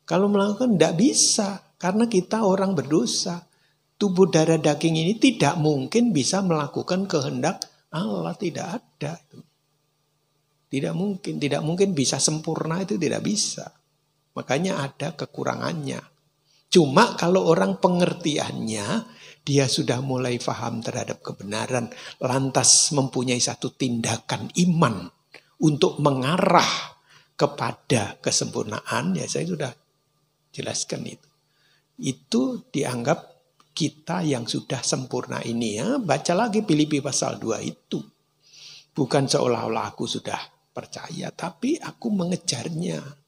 Kalau melakukan tidak bisa. Karena kita orang berdosa. Tubuh darah daging ini tidak mungkin bisa melakukan kehendak Allah tidak ada itu. Tidak mungkin bisa sempurna, itu tidak bisa. Makanya ada kekurangannya. Cuma kalau orang pengertiannya, dia sudah mulai paham terhadap kebenaran, lantas mempunyai satu tindakan iman untuk mengarah kepada kesempurnaan, ya saya sudah jelaskan itu. Itu dianggap kita yang sudah sempurna ini ya. Baca lagi Filipi pasal 2 itu. Bukan seolah-olah aku sudah percaya, tapi aku mengejarnya.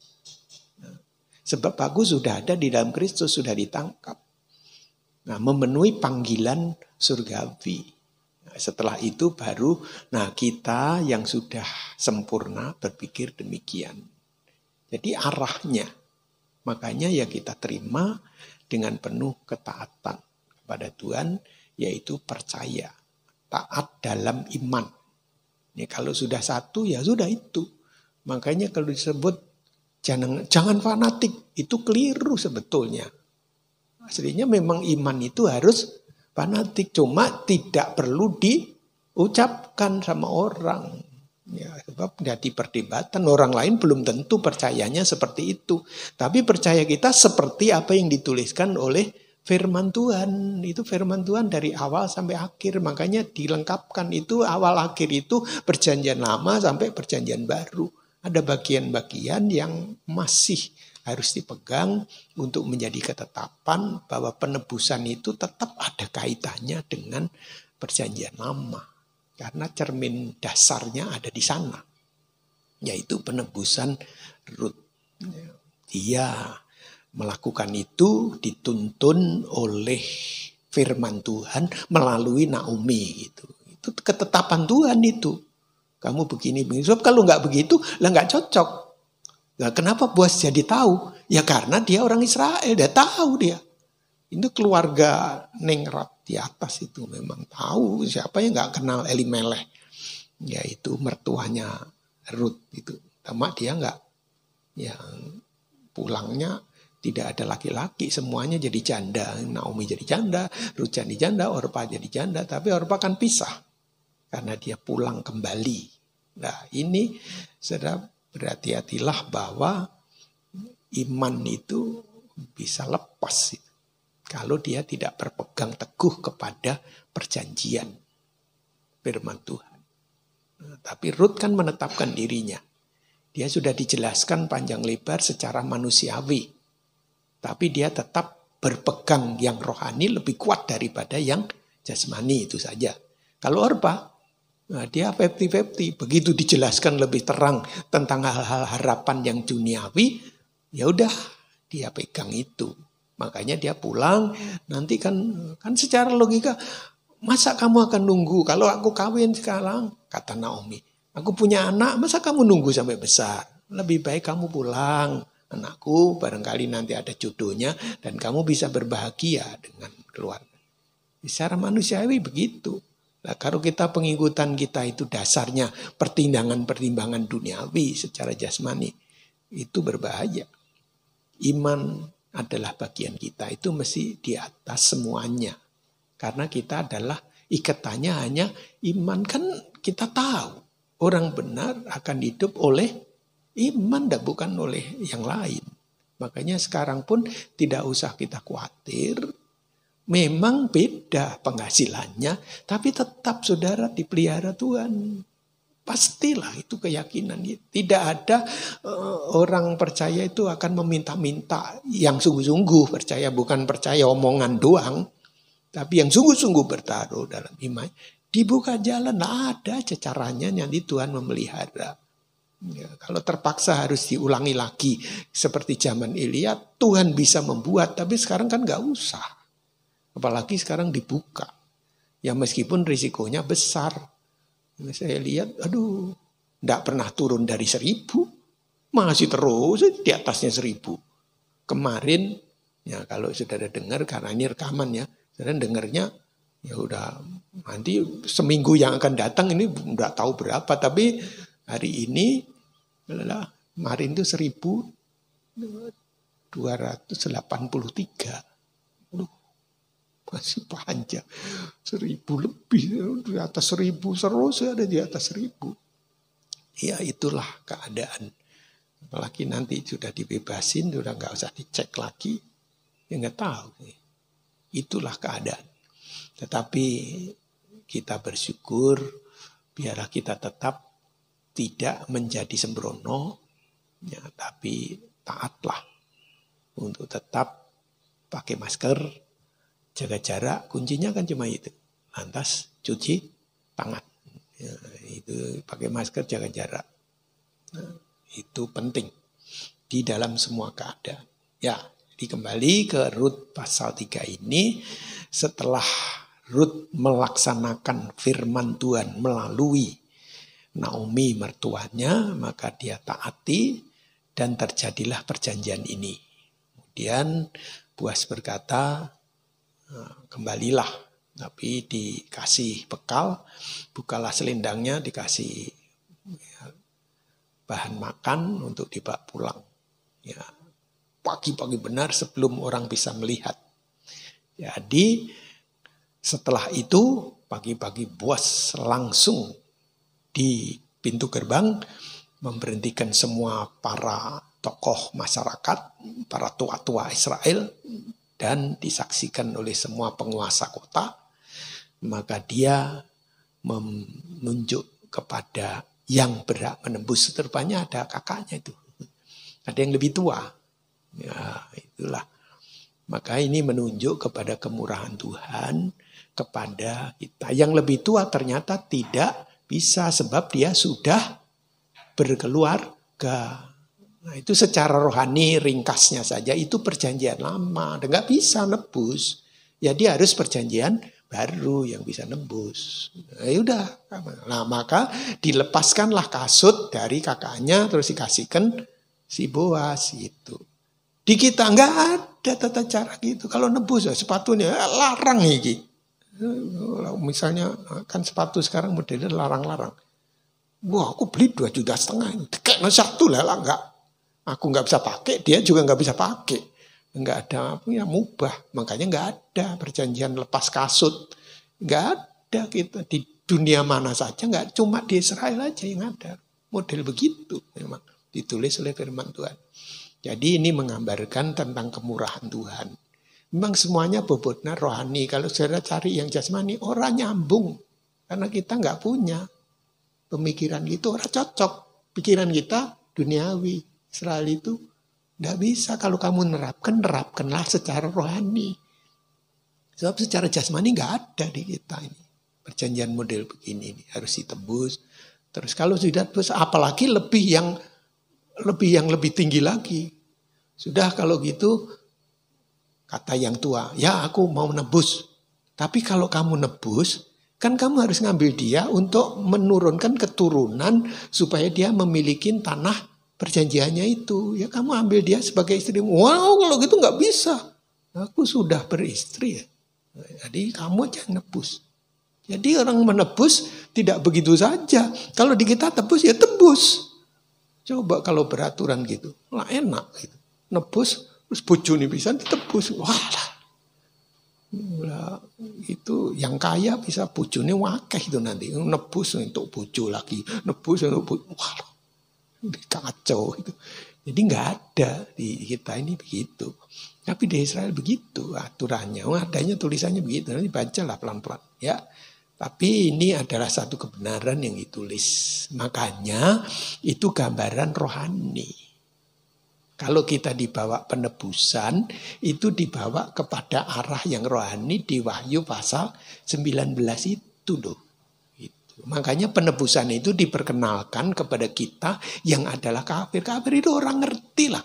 Sebab aku sudah ada di dalam Kristus, sudah ditangkap. Nah, memenuhi panggilan surgawi. Nah, setelah itu baru, kita yang sudah sempurna berpikir demikian. Jadi arahnya. Makanya ya kita terima dengan penuh ketaatan kepada Tuhan, yaitu percaya. Taat dalam iman. Ini kalau sudah satu, ya sudah itu. Makanya kalau disebut jangan fanatik, itu keliru sebetulnya. Aslinya memang iman itu harus fanatik, cuma tidak perlu diucapkan sama orang. Ya, sebab jadi perdebatan, orang lain belum tentu percayanya seperti itu. Tapi percaya kita seperti apa yang dituliskan oleh firman Tuhan. Itu firman Tuhan dari awal sampai akhir. Makanya dilengkapkan itu awal akhir itu perjanjian lama sampai perjanjian baru. Ada bagian-bagian yang masih harus dipegang untuk menjadi ketetapan bahwa penebusan itu tetap ada kaitannya dengan perjanjian lama. Karena cermin dasarnya ada di sana. Yaitu penebusan Rut. Dia melakukan itu dituntun oleh firman Tuhan melalui Naomi. Itu ketetapan Tuhan itu. Kamu begini. Sebab kalau nggak begitu, nggak cocok. Nah, kenapa Boaz jadi tahu? Ya karena dia orang Israel, dia tahu dia. Itu keluarga Ningrat di atas itu memang tahu siapa yang nggak kenal Elimelech, yaitu mertuanya Rut itu. Sama dia nggak, yang pulangnya tidak ada laki-laki, semuanya jadi janda. Naomi jadi janda, Rut jadi janda, Orpa jadi janda. Tapi Orpa kan pisah karena dia pulang kembali. Nah ini sudah berhati-hatilah bahwa iman itu bisa lepas kalau dia tidak berpegang teguh kepada perjanjian firman Tuhan. Nah, tapi Rut kan menetapkan dirinya. Dia sudah dijelaskan panjang lebar secara manusiawi. Tapi dia tetap berpegang yang rohani lebih kuat daripada yang jasmani, itu saja. Kalau Orpa, dia 50-50. Begitu dijelaskan lebih terang tentang hal-hal harapan yang duniawi, ya udah dia pegang itu. Makanya dia pulang, nanti kan secara logika, masa kamu akan nunggu kalau aku kawin sekarang, kata Naomi. Aku punya anak, masa kamu nunggu sampai besar? Lebih baik kamu pulang, anakku, barangkali nanti ada jodohnya dan kamu bisa berbahagia dengan keluarga. Secara manusiawi begitu. Nah, kalau kita pengikutan kita itu dasarnya pertimbangan-pertimbangan duniawi secara jasmani, itu berbahaya. Iman adalah bagian kita, itu mesti di atas semuanya. Karena kita adalah ikatannya hanya iman. Kan kita tahu orang benar akan hidup oleh iman dan bukan oleh yang lain. Makanya sekarang pun tidak usah kita khawatir. Memang beda penghasilannya, tapi tetap saudara dipelihara Tuhan. Pastilah itu keyakinan. Tidak ada orang percaya itu akan meminta-minta yang sungguh-sungguh percaya, bukan percaya omongan doang, tapi yang sungguh-sungguh bertaruh dalam iman. Dibuka jalan, ada aja caranya, nanti Tuhan memelihara. Ya, kalau terpaksa harus diulangi lagi seperti zaman Elia, Tuhan bisa membuat, tapi sekarang kan nggak usah. Apalagi sekarang dibuka. Ya meskipun risikonya besar. Saya lihat, tidak pernah turun dari 1000. Masih terus di atasnya 1000. Kemarin, ya kalau saudara dengar, karena ini rekaman ya. Saudara dengarnya, ya udah nanti seminggu yang akan datang ini tidak tahu berapa. Tapi hari ini, kemarin itu 1283. Masih panjang. 1000 lebih. Di atas 1000 terus ada di atas 1000. Ya itulah keadaan. Apalagi nanti sudah dibebasin, sudah nggak usah dicek lagi. Ya nggak tahu. Itulah keadaan. Tetapi kita bersyukur biarlah kita tetap tidak menjadi sembrono, ya, tapi taatlah untuk tetap pakai masker, jaga jarak. Kuncinya kan cuma itu. Lantas cuci tangan. Ya, itu pakai masker, jaga jarak. Nah, itu penting di dalam semua keadaan. Ya, jadi kembali ke Rut pasal 3 ini, setelah Rut melaksanakan firman Tuhan melalui Naomi mertuanya, maka dia taati dan terjadilah perjanjian ini. Kemudian Boas berkata, kembalilah, tapi dikasih bekal, bukalah selendangnya, dikasih bahan makan untuk dibawa pulang. Ya, pagi-pagi benar sebelum orang bisa melihat. Jadi setelah itu pagi-pagi Boas langsung di pintu gerbang memberhentikan semua para tokoh masyarakat, para tua-tua Israel, dan disaksikan oleh semua penguasa kota. Maka dia menunjuk kepada yang berhak menembus. Rupanya ada kakaknya itu. Ada yang lebih tua. Ya, itulah. Maka ini menunjuk kepada kemurahan Tuhan kepada kita. Yang lebih tua ternyata tidak bisa sebab dia sudah berkeluarga. Nah, itu secara rohani ringkasnya saja itu perjanjian lama. Dan gak bisa nebus. Ya dia harus perjanjian baru yang bisa nembus. Nah, yaudah. Nah, maka dilepaskanlah kasut dari kakaknya terus dikasihkan si Boas itu. Di kita nggak ada tata cara gitu. Kalau nebus ya sepatunya larang iki. Misalnya kan sepatu sekarang modelnya larang-larang. Wah, aku beli 2,5 juta. Kayaknya satu lah enggak. Aku nggak bisa pakai, dia juga nggak bisa pakai. Nggak ada ya mubah. Makanya nggak ada perjanjian lepas kasut. Nggak ada kita di dunia mana saja. Nggak cuma di Israel aja yang ada model begitu. Memang ditulis oleh firman Tuhan. Jadi ini menggambarkan tentang kemurahan Tuhan. Memang semuanya bobotnya rohani. Kalau saudara cari yang jasmani, orang nyambung. Karena kita nggak punya pemikiran gitu, orang cocok. Pikiran kita duniawi. Israel itu nggak bisa. Kalau kamu nerapkanlah secara rohani. Sebab secara jasmani nggak ada di kita ini. Perjanjian model begini ini harus ditebus. Terus kalau sudah tebus, apalagi lebih yang lebih tinggi lagi. Sudah kalau gitu, kata yang tua, ya aku mau nebus. Tapi kalau kamu nebus, kan kamu harus ngambil dia untuk menurunkan keturunan supaya dia memiliki tanah perjanjiannya itu. Ya kamu ambil dia sebagai istri. Wow, kalau gitu nggak bisa. Aku sudah beristri ya. Jadi kamu jangan nebus. Jadi orang menebus tidak begitu saja. Kalau di kita tebus ya tebus. Coba kalau beraturan gitu, lah enak gitu. Nebus, terus bojone pisan ditebus. Walah. Nah, itu yang kaya bisa bojone wakeh itu nanti. Nebus untuk bojo lagi, nebus untuk bojo. Walah. Kacau itu. Jadi nggak ada di kita ini begitu. Tapi di Israel begitu aturannya. Adanya tulisannya begitu. Nanti bacalah pelan-pelan ya. Tapi ini adalah satu kebenaran yang ditulis. Makanya itu gambaran rohani. Kalau kita dibawa penebusan, itu dibawa kepada arah yang rohani di Wahyu pasal 19 itu loh. Itu. Makanya penebusan itu diperkenalkan kepada kita yang adalah kafir. Kafir itu orang ngerti lah.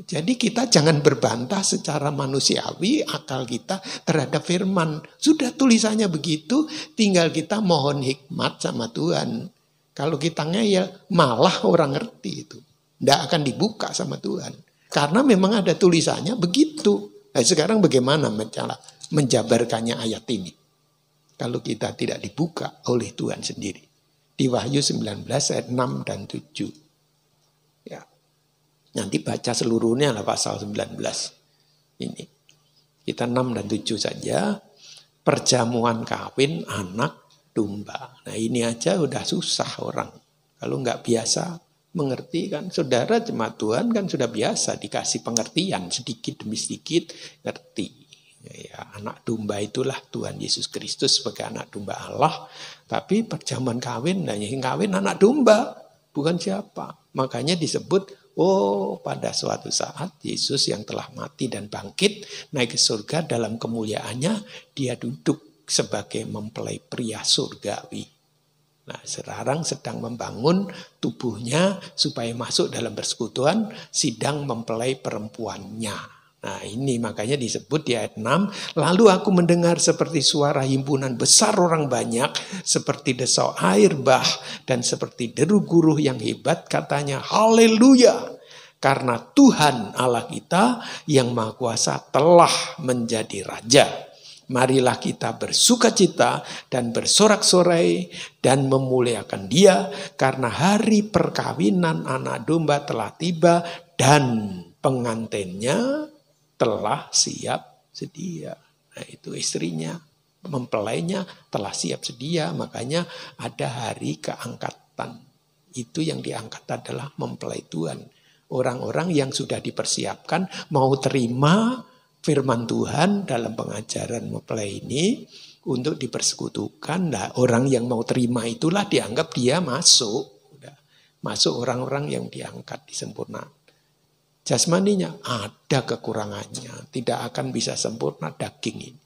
Jadi kita jangan berbantah secara manusiawi akal kita terhadap firman. Sudah tulisannya begitu, tinggal kita mohon hikmat sama Tuhan. Kalau kita ngeyel, malah orang ngerti itu. Tidak akan dibuka sama Tuhan. Karena memang ada tulisannya begitu. Nah, sekarang bagaimana menjabarkannya ayat ini? Kalau kita tidak dibuka oleh Tuhan sendiri. Di Wahyu 19 ayat 6 dan 7. Ya. Nanti baca seluruhnya lah pasal 19 ini. Kita 6 dan 7 saja. Perjamuan kawin anak domba. Nah ini aja udah susah orang. Kalau nggak biasa mengerti kan. Saudara jemaat Tuhan kan sudah biasa dikasih pengertian sedikit demi sedikit ngerti. Ya, anak domba itulah Tuhan Yesus Kristus sebagai anak domba Allah. Tapi perjamuan kawin, nah yang kawin anak domba, bukan siapa. Makanya disebut, pada suatu saat Yesus yang telah mati dan bangkit naik ke surga dalam kemuliaannya, dia duduk sebagai mempelai pria surgawi. Nah, sekarang sedang membangun tubuhnya supaya masuk dalam persekutuan, sedang mempelai perempuannya. Nah ini makanya disebut di ayat 6. Lalu aku mendengar seperti suara himpunan besar orang banyak, seperti desau air bah, dan seperti deru guruh yang hebat, katanya, haleluya. Karena Tuhan Allah kita yang Maha Kuasa telah menjadi Raja. Marilah kita bersukacita dan bersorak-sorai dan memuliakan Dia, karena hari perkawinan anak domba telah tiba dan pengantinnya telah siap sedia. Nah itu istrinya, mempelainya telah siap sedia. Makanya ada hari keangkatan. Itu yang diangkat adalah mempelai Tuhan. Orang-orang yang sudah dipersiapkan mau terima firman Tuhan dalam pengajaran mempelai ini untuk dipersekutukan. Nah, orang yang mau terima itulah dianggap dia masuk. Masuk orang-orang yang diangkat disempurnakan. Jasmaninya ada kekurangannya, tidak akan bisa sempurna daging ini.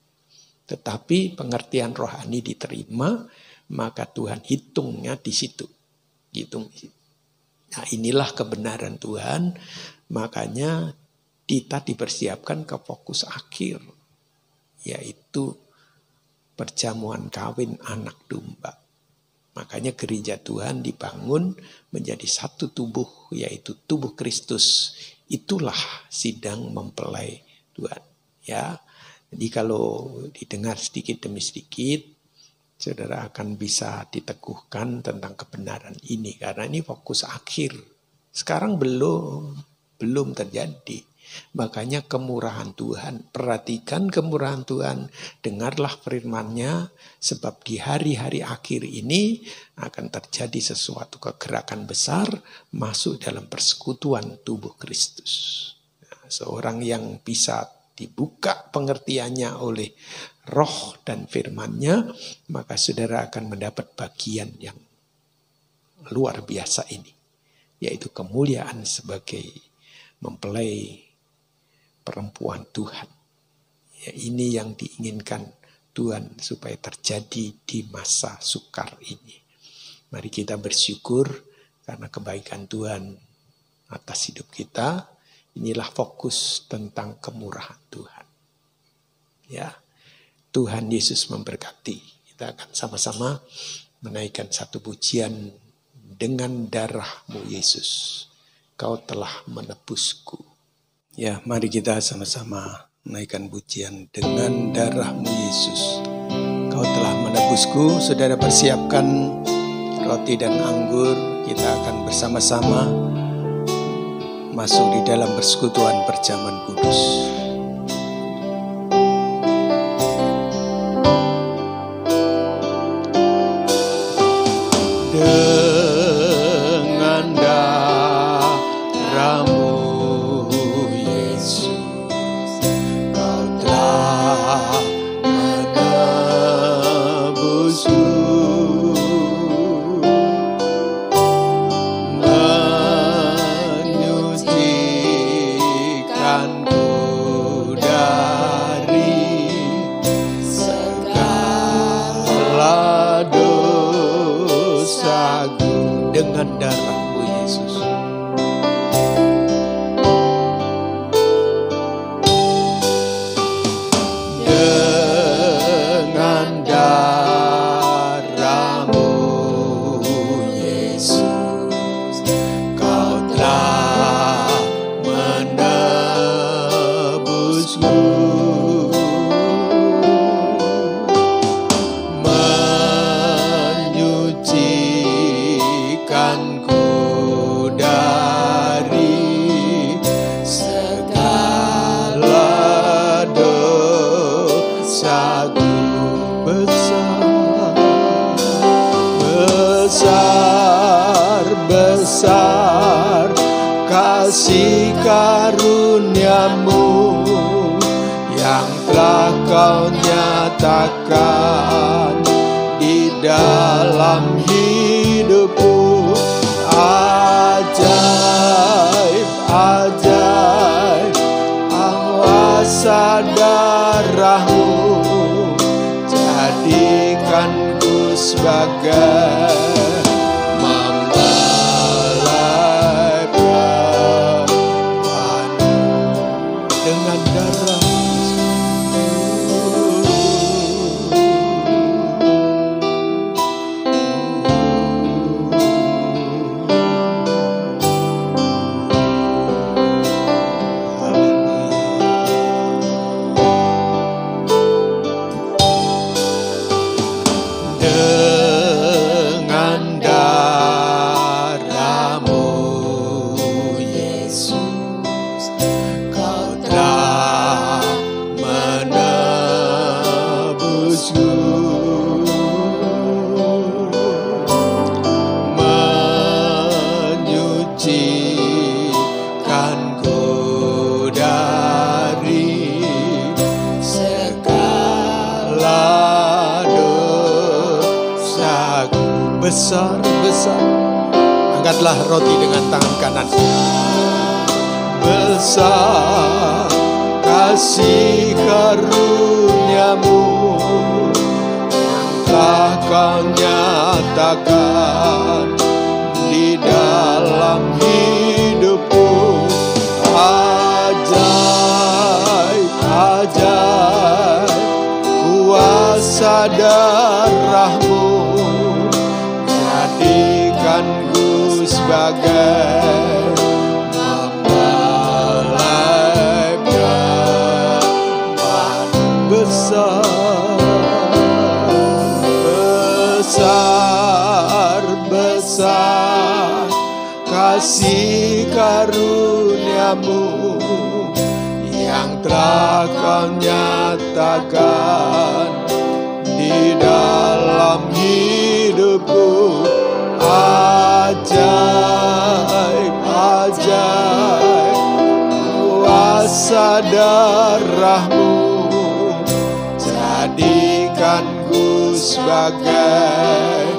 Tetapi pengertian rohani diterima, maka Tuhan hitungnya di situ. Nah inilah kebenaran Tuhan, makanya kita dipersiapkan ke fokus akhir, yaitu perjamuan kawin anak domba. Makanya gereja Tuhan dibangun menjadi satu tubuh, yaitu tubuh Kristus. Itulah sidang mempelai Tuhan. Ya, jadi kalau didengar sedikit demi sedikit, saudara akan bisa diteguhkan tentang kebenaran ini. Karena ini fokus akhir. Sekarang belum terjadi. Makanya kemurahan Tuhan, perhatikan kemurahan Tuhan, dengarlah firman-Nya, sebab di hari-hari akhir ini akan terjadi sesuatu kegerakan besar masuk dalam persekutuan tubuh Kristus. Nah, seorang yang bisa dibuka pengertiannya oleh roh dan firman-Nya, maka saudara akan mendapat bagian yang luar biasa ini, yaitu kemuliaan sebagai mempelai perempuan Tuhan. Ya, ini yang diinginkan Tuhan supaya terjadi di masa sukar ini. Mari kita bersyukur karena kebaikan Tuhan atas hidup kita. Inilah fokus tentang kemurahan Tuhan. Ya, Tuhan Yesus memberkati. Kita akan sama-sama menaikkan satu pujian, dengan darah-Mu Yesus, Kau telah menebusku. Ya, mari kita sama-sama menaikkan pujian, dengan darah-Mu Yesus, Kau telah menebusku. Saudara persiapkan roti dan anggur, kita akan bersama-sama masuk di dalam persekutuan perjamuan kudus. Dengan darah-Mu Yesus, Kau telah menebusku, menyucikanku besar kasih karuniamu yang telah kau nyatakan di dalam hidupku. Ajaib, ajaib, kuasa darahmu jadikanku sebagai mempelai perempuanmu dengan darah. Besar-besar. Angkatlah roti dengan tangan kanan. Besar kasih karuniamu yang telah kau nyatakan di dalam hidupku. Ajaib, ajaib, kuasa darahmu jadikanku sebagai mempelai perempuan besar. Besar, besar kasih karuniamu yang telah kau nyatakan di dalam hidupku. Ajaib, ajaib, kuasa darahmu jadikanku sebagai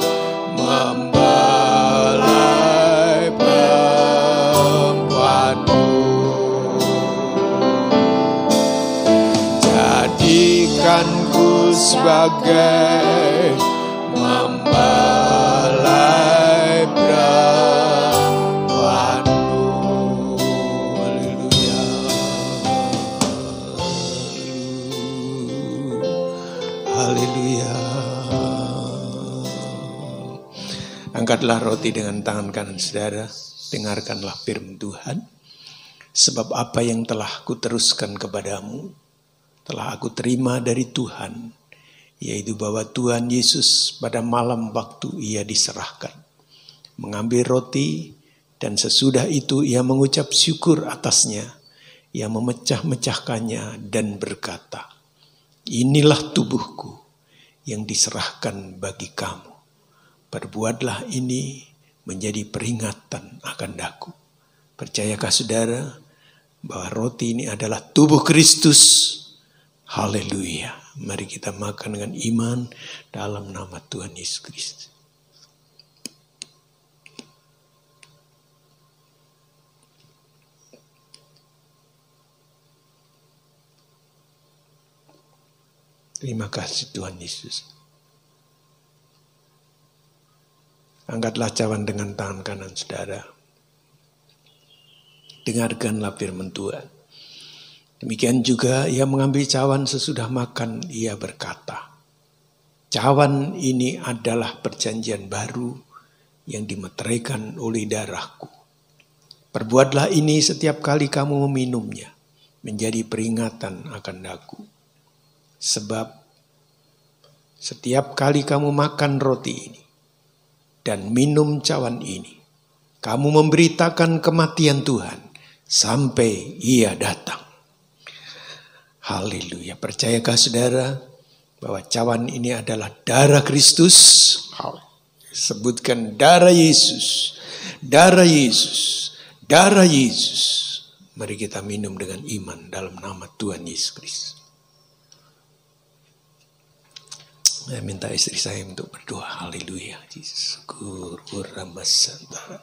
mempelai perempuanmu. Jadikanku sebagai mempelai perempuanmu. Haleluya. Haleluya. Angkatlah roti dengan tangan kanan saudara. Dengarkanlah firman Tuhan. Sebab apa yang telah kuteruskan kepadamu telah aku terima dari Tuhan, yaitu bahwa Tuhan Yesus pada malam waktu ia diserahkan mengambil roti, dan sesudah itu ia mengucap syukur atasnya, ia memecah-mecahkannya dan berkata, inilah tubuhku yang diserahkan bagi kamu. Perbuatlah ini menjadi peringatan akan aku. Percayakah saudara bahwa roti ini adalah tubuh Kristus? Haleluya. Mari kita makan dengan iman dalam nama Tuhan Yesus Kristus. Terima kasih Tuhan Yesus. Angkatlah cawan dengan tangan kanan saudara. Dengarkanlah firman Tuhan. Demikian juga ia mengambil cawan sesudah makan, ia berkata, cawan ini adalah perjanjian baru yang dimeteraikan oleh darahku. Perbuatlah ini setiap kali kamu meminumnya, menjadi peringatan akan aku. Sebab setiap kali kamu makan roti ini dan minum cawan ini, kamu memberitakan kematian Tuhan sampai ia datang. Haleluya. Percayakah saudara bahwa cawan ini adalah darah Kristus? Sebutkan darah Yesus. Darah Yesus, darah Yesus. Mari kita minum dengan iman dalam nama Tuhan Yesus Kristus. Saya minta istri saya untuk berdoa. Haleluya. Syukur, Ramasanta.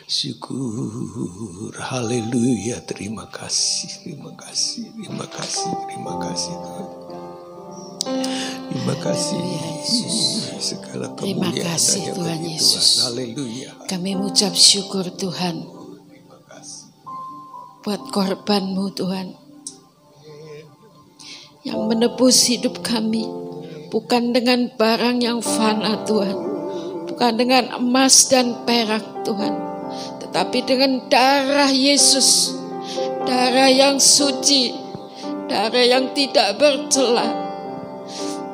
Syukur, haleluya. Terima kasih, terima kasih, terima kasih, terima kasih Tuhan. Terima kasih Yesus. Segala kemuliaan. Terima kasih Tuhan Yesus. Haleluya. Kami mengucap syukur Tuhan buat korban-Mu Tuhan yang menebus hidup kami. Bukan dengan barang yang fana Tuhan, bukan dengan emas dan perak Tuhan, tetapi dengan darah Yesus, darah yang suci, darah yang tidak bercela,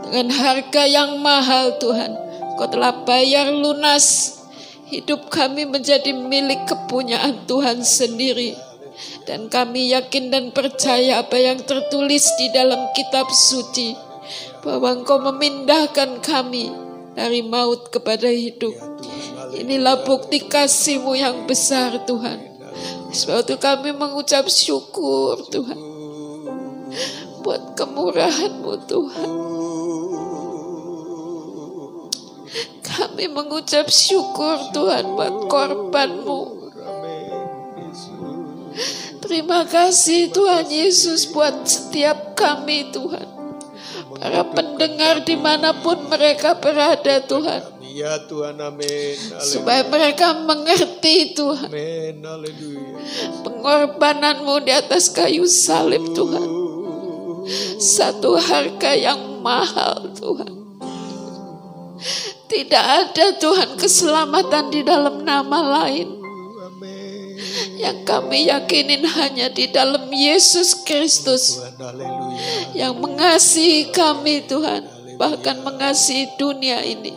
dengan harga yang mahal Tuhan. Kau telah bayar lunas, hidup kami menjadi milik kepunyaan Tuhan sendiri. Dan kami yakin dan percaya apa yang tertulis di dalam kitab suci, bahwa Engkau memindahkan kami dari maut kepada hidup. Inilah bukti kasih-Mu yang besar Tuhan. Sebab itu kami mengucap syukur Tuhan buat kemurahan-Mu Tuhan. Kami mengucap syukur Tuhan buat korban-Mu. Terima kasih Tuhan Yesus buat setiap kami Tuhan. Para pendengar dimanapun mereka berada Tuhan. Ya Tuhan, amin. Supaya mereka mengerti Tuhan. Amin, haleluya. Pengorbanan-Mu di atas kayu salib Tuhan. Satu harga yang mahal Tuhan. Tidak ada Tuhan keselamatan di dalam nama lain. Yang kami yakinin hanya di dalam Yesus Kristus yang mengasihi kami Tuhan, bahkan mengasihi dunia ini.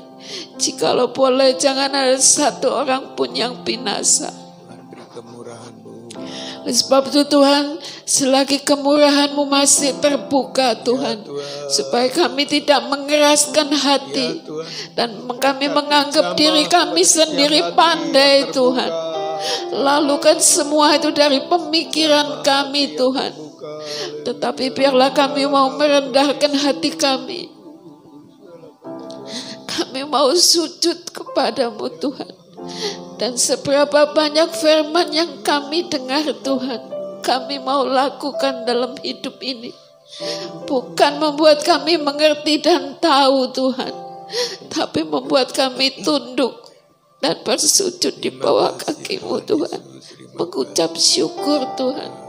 Jikalau boleh jangan ada satu orang pun yang binasa. Sebab itu Tuhan, selagi kemurahan-Mu masih terbuka Tuhan, supaya kami tidak mengeraskan hati dan kami menganggap diri kami sendiri pandai Tuhan. Lalukan semua itu dari pemikiran kami Tuhan. Tetapi biarlah kami mau merendahkan hati kami. Kami mau sujud kepadamu Tuhan. Dan seberapa banyak firman yang kami dengar Tuhan, kami mau lakukan dalam hidup ini. Bukan membuat kami mengerti dan tahu Tuhan, tapi membuat kami tunduk dan bersujud di bawah kaki-Mu Tuhan. Mengucap syukur Tuhan.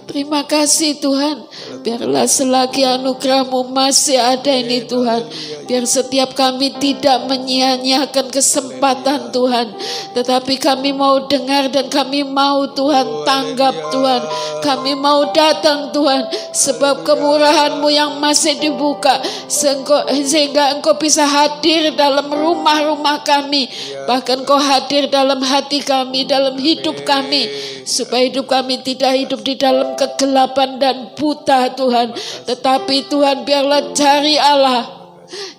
Terima kasih Tuhan. Biarlah selagi anugerah-Mu masih ada ini Tuhan, biar setiap kami tidak menyia-nyiakan kesempatan Tuhan, tetapi kami mau dengar dan kami mau Tuhan tanggap Tuhan. Kami mau datang Tuhan, sebab kemurahan-Mu yang masih dibuka, sehingga Engkau bisa hadir dalam rumah-rumah kami. Bahkan Kau hadir dalam hati kami, dalam hidup kami, supaya hidup kami tidak hidup di dalam kegelapan dan buta Tuhan. Tetapi Tuhan, biarlah cari Allah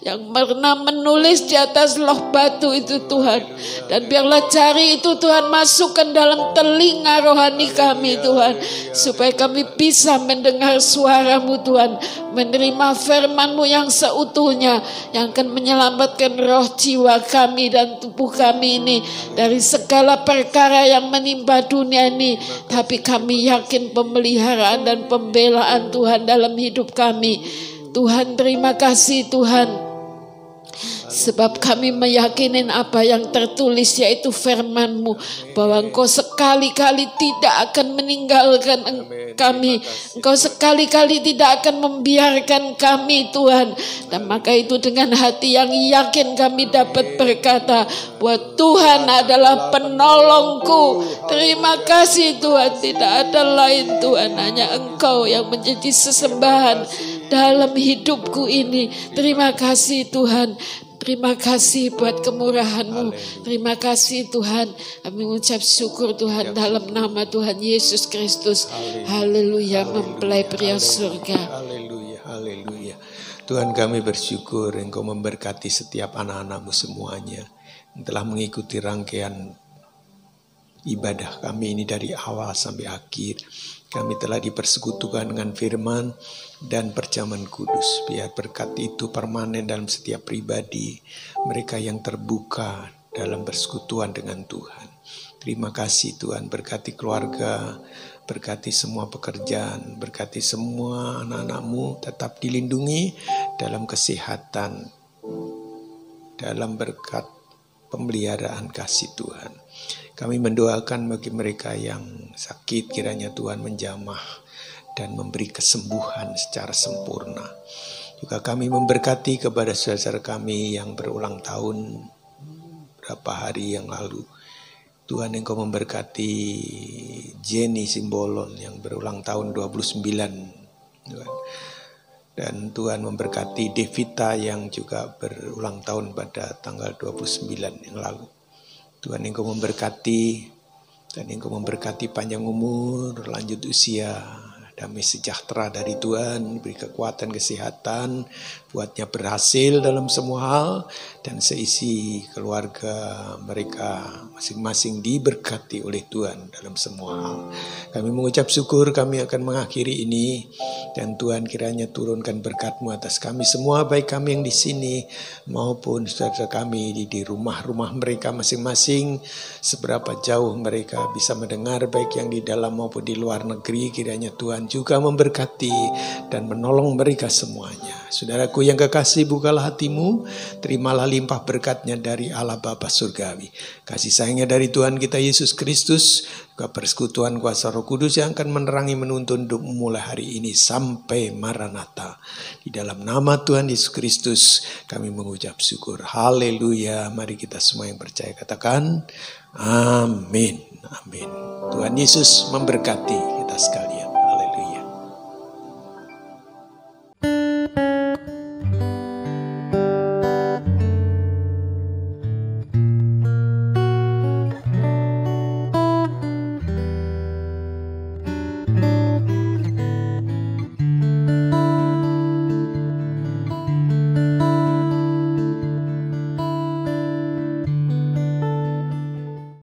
yang pernah menulis di atas loh batu itu Tuhan, dan biarlah cari itu Tuhan masukkan dalam telinga rohani kami Tuhan, supaya kami bisa mendengar suara-Mu Tuhan, menerima firman-Mu yang seutuhnya, yang akan menyelamatkan roh jiwa kami dan tubuh kami ini dari segala perkara yang menimpa dunia ini. Tapi kami yakin pemeliharaan dan pembelaan Tuhan dalam hidup kami. Tuhan, terima kasih Tuhan, sebab kami meyakinin apa yang tertulis, yaitu firman-Mu, bahwa Engkau sekali-kali tidak akan meninggalkan kami. Engkau sekali-kali tidak akan membiarkan kami Tuhan. Dan maka itu dengan hati yang yakin kami dapat berkata bahwa Tuhan adalah penolongku. Terima kasih Tuhan, tidak ada lain Tuhan, hanya Engkau yang menjadi sesembahan dalam hidupku ini. Terima kasih Tuhan. Terima kasih buat kemurahan-Mu. Terima kasih Tuhan. Kami mengucap syukur Tuhan dalam nama Tuhan Yesus Kristus. Haleluya, mempelai pria surga. Haleluya, haleluya. Tuhan, kami bersyukur Engkau memberkati setiap anak-anak-Mu semuanya yang telah mengikuti rangkaian ibadah kami ini dari awal sampai akhir. Kami telah dipersekutukan dengan firman dan perjamuan kudus. Biar berkat itu permanen dalam setiap pribadi, mereka yang terbuka dalam persekutuan dengan Tuhan. Terima kasih Tuhan, berkati keluarga, berkati semua pekerjaan, berkati semua anak-anak-Mu tetap dilindungi dalam kesehatan, dalam berkat pemeliharaan kasih Tuhan. Kami mendoakan bagi mereka yang sakit, kiranya Tuhan menjamah dan memberi kesembuhan secara sempurna. Juga kami memberkati kepada saudara kami yang berulang tahun beberapa hari yang lalu. Tuhan Engkau memberkati Jenny Simbolon yang berulang tahun 29. Tuhan. Dan Tuhan memberkati Devita yang juga berulang tahun pada tanggal 29 yang lalu. Tuhan Engkau memberkati, dan Engkau memberkati panjang umur, lanjut usia, damai sejahtera dari Tuhan, beri kekuatan, kesehatan, buatnya berhasil dalam semua hal, dan seisi keluarga mereka masing-masing diberkati oleh Tuhan dalam semua hal. Kami mengucap syukur, kami akan mengakhiri ini, dan Tuhan kiranya turunkan berkat-Mu atas kami semua, baik kami yang di sini maupun saudara kami di rumah-rumah mereka masing-masing, seberapa jauh mereka bisa mendengar, baik yang di dalam maupun di luar negeri, kiranya Tuhan juga memberkati dan menolong mereka semuanya. Saudaraku yang kekasih, bukalah hatimu, terimalah limpah berkat-Nya dari Allah Bapa Surgawi, kasih sayangnya dari Tuhan kita Yesus Kristus, juga persekutuan kuasa Roh Kudus yang akan menerangi menuntun hidupmu mulai hari ini sampai Maranatha. Di dalam nama Tuhan Yesus Kristus kami mengucap syukur. Haleluya. Mari kita semua yang percaya katakan amin. Amin. Tuhan Yesus memberkati kita sekalian.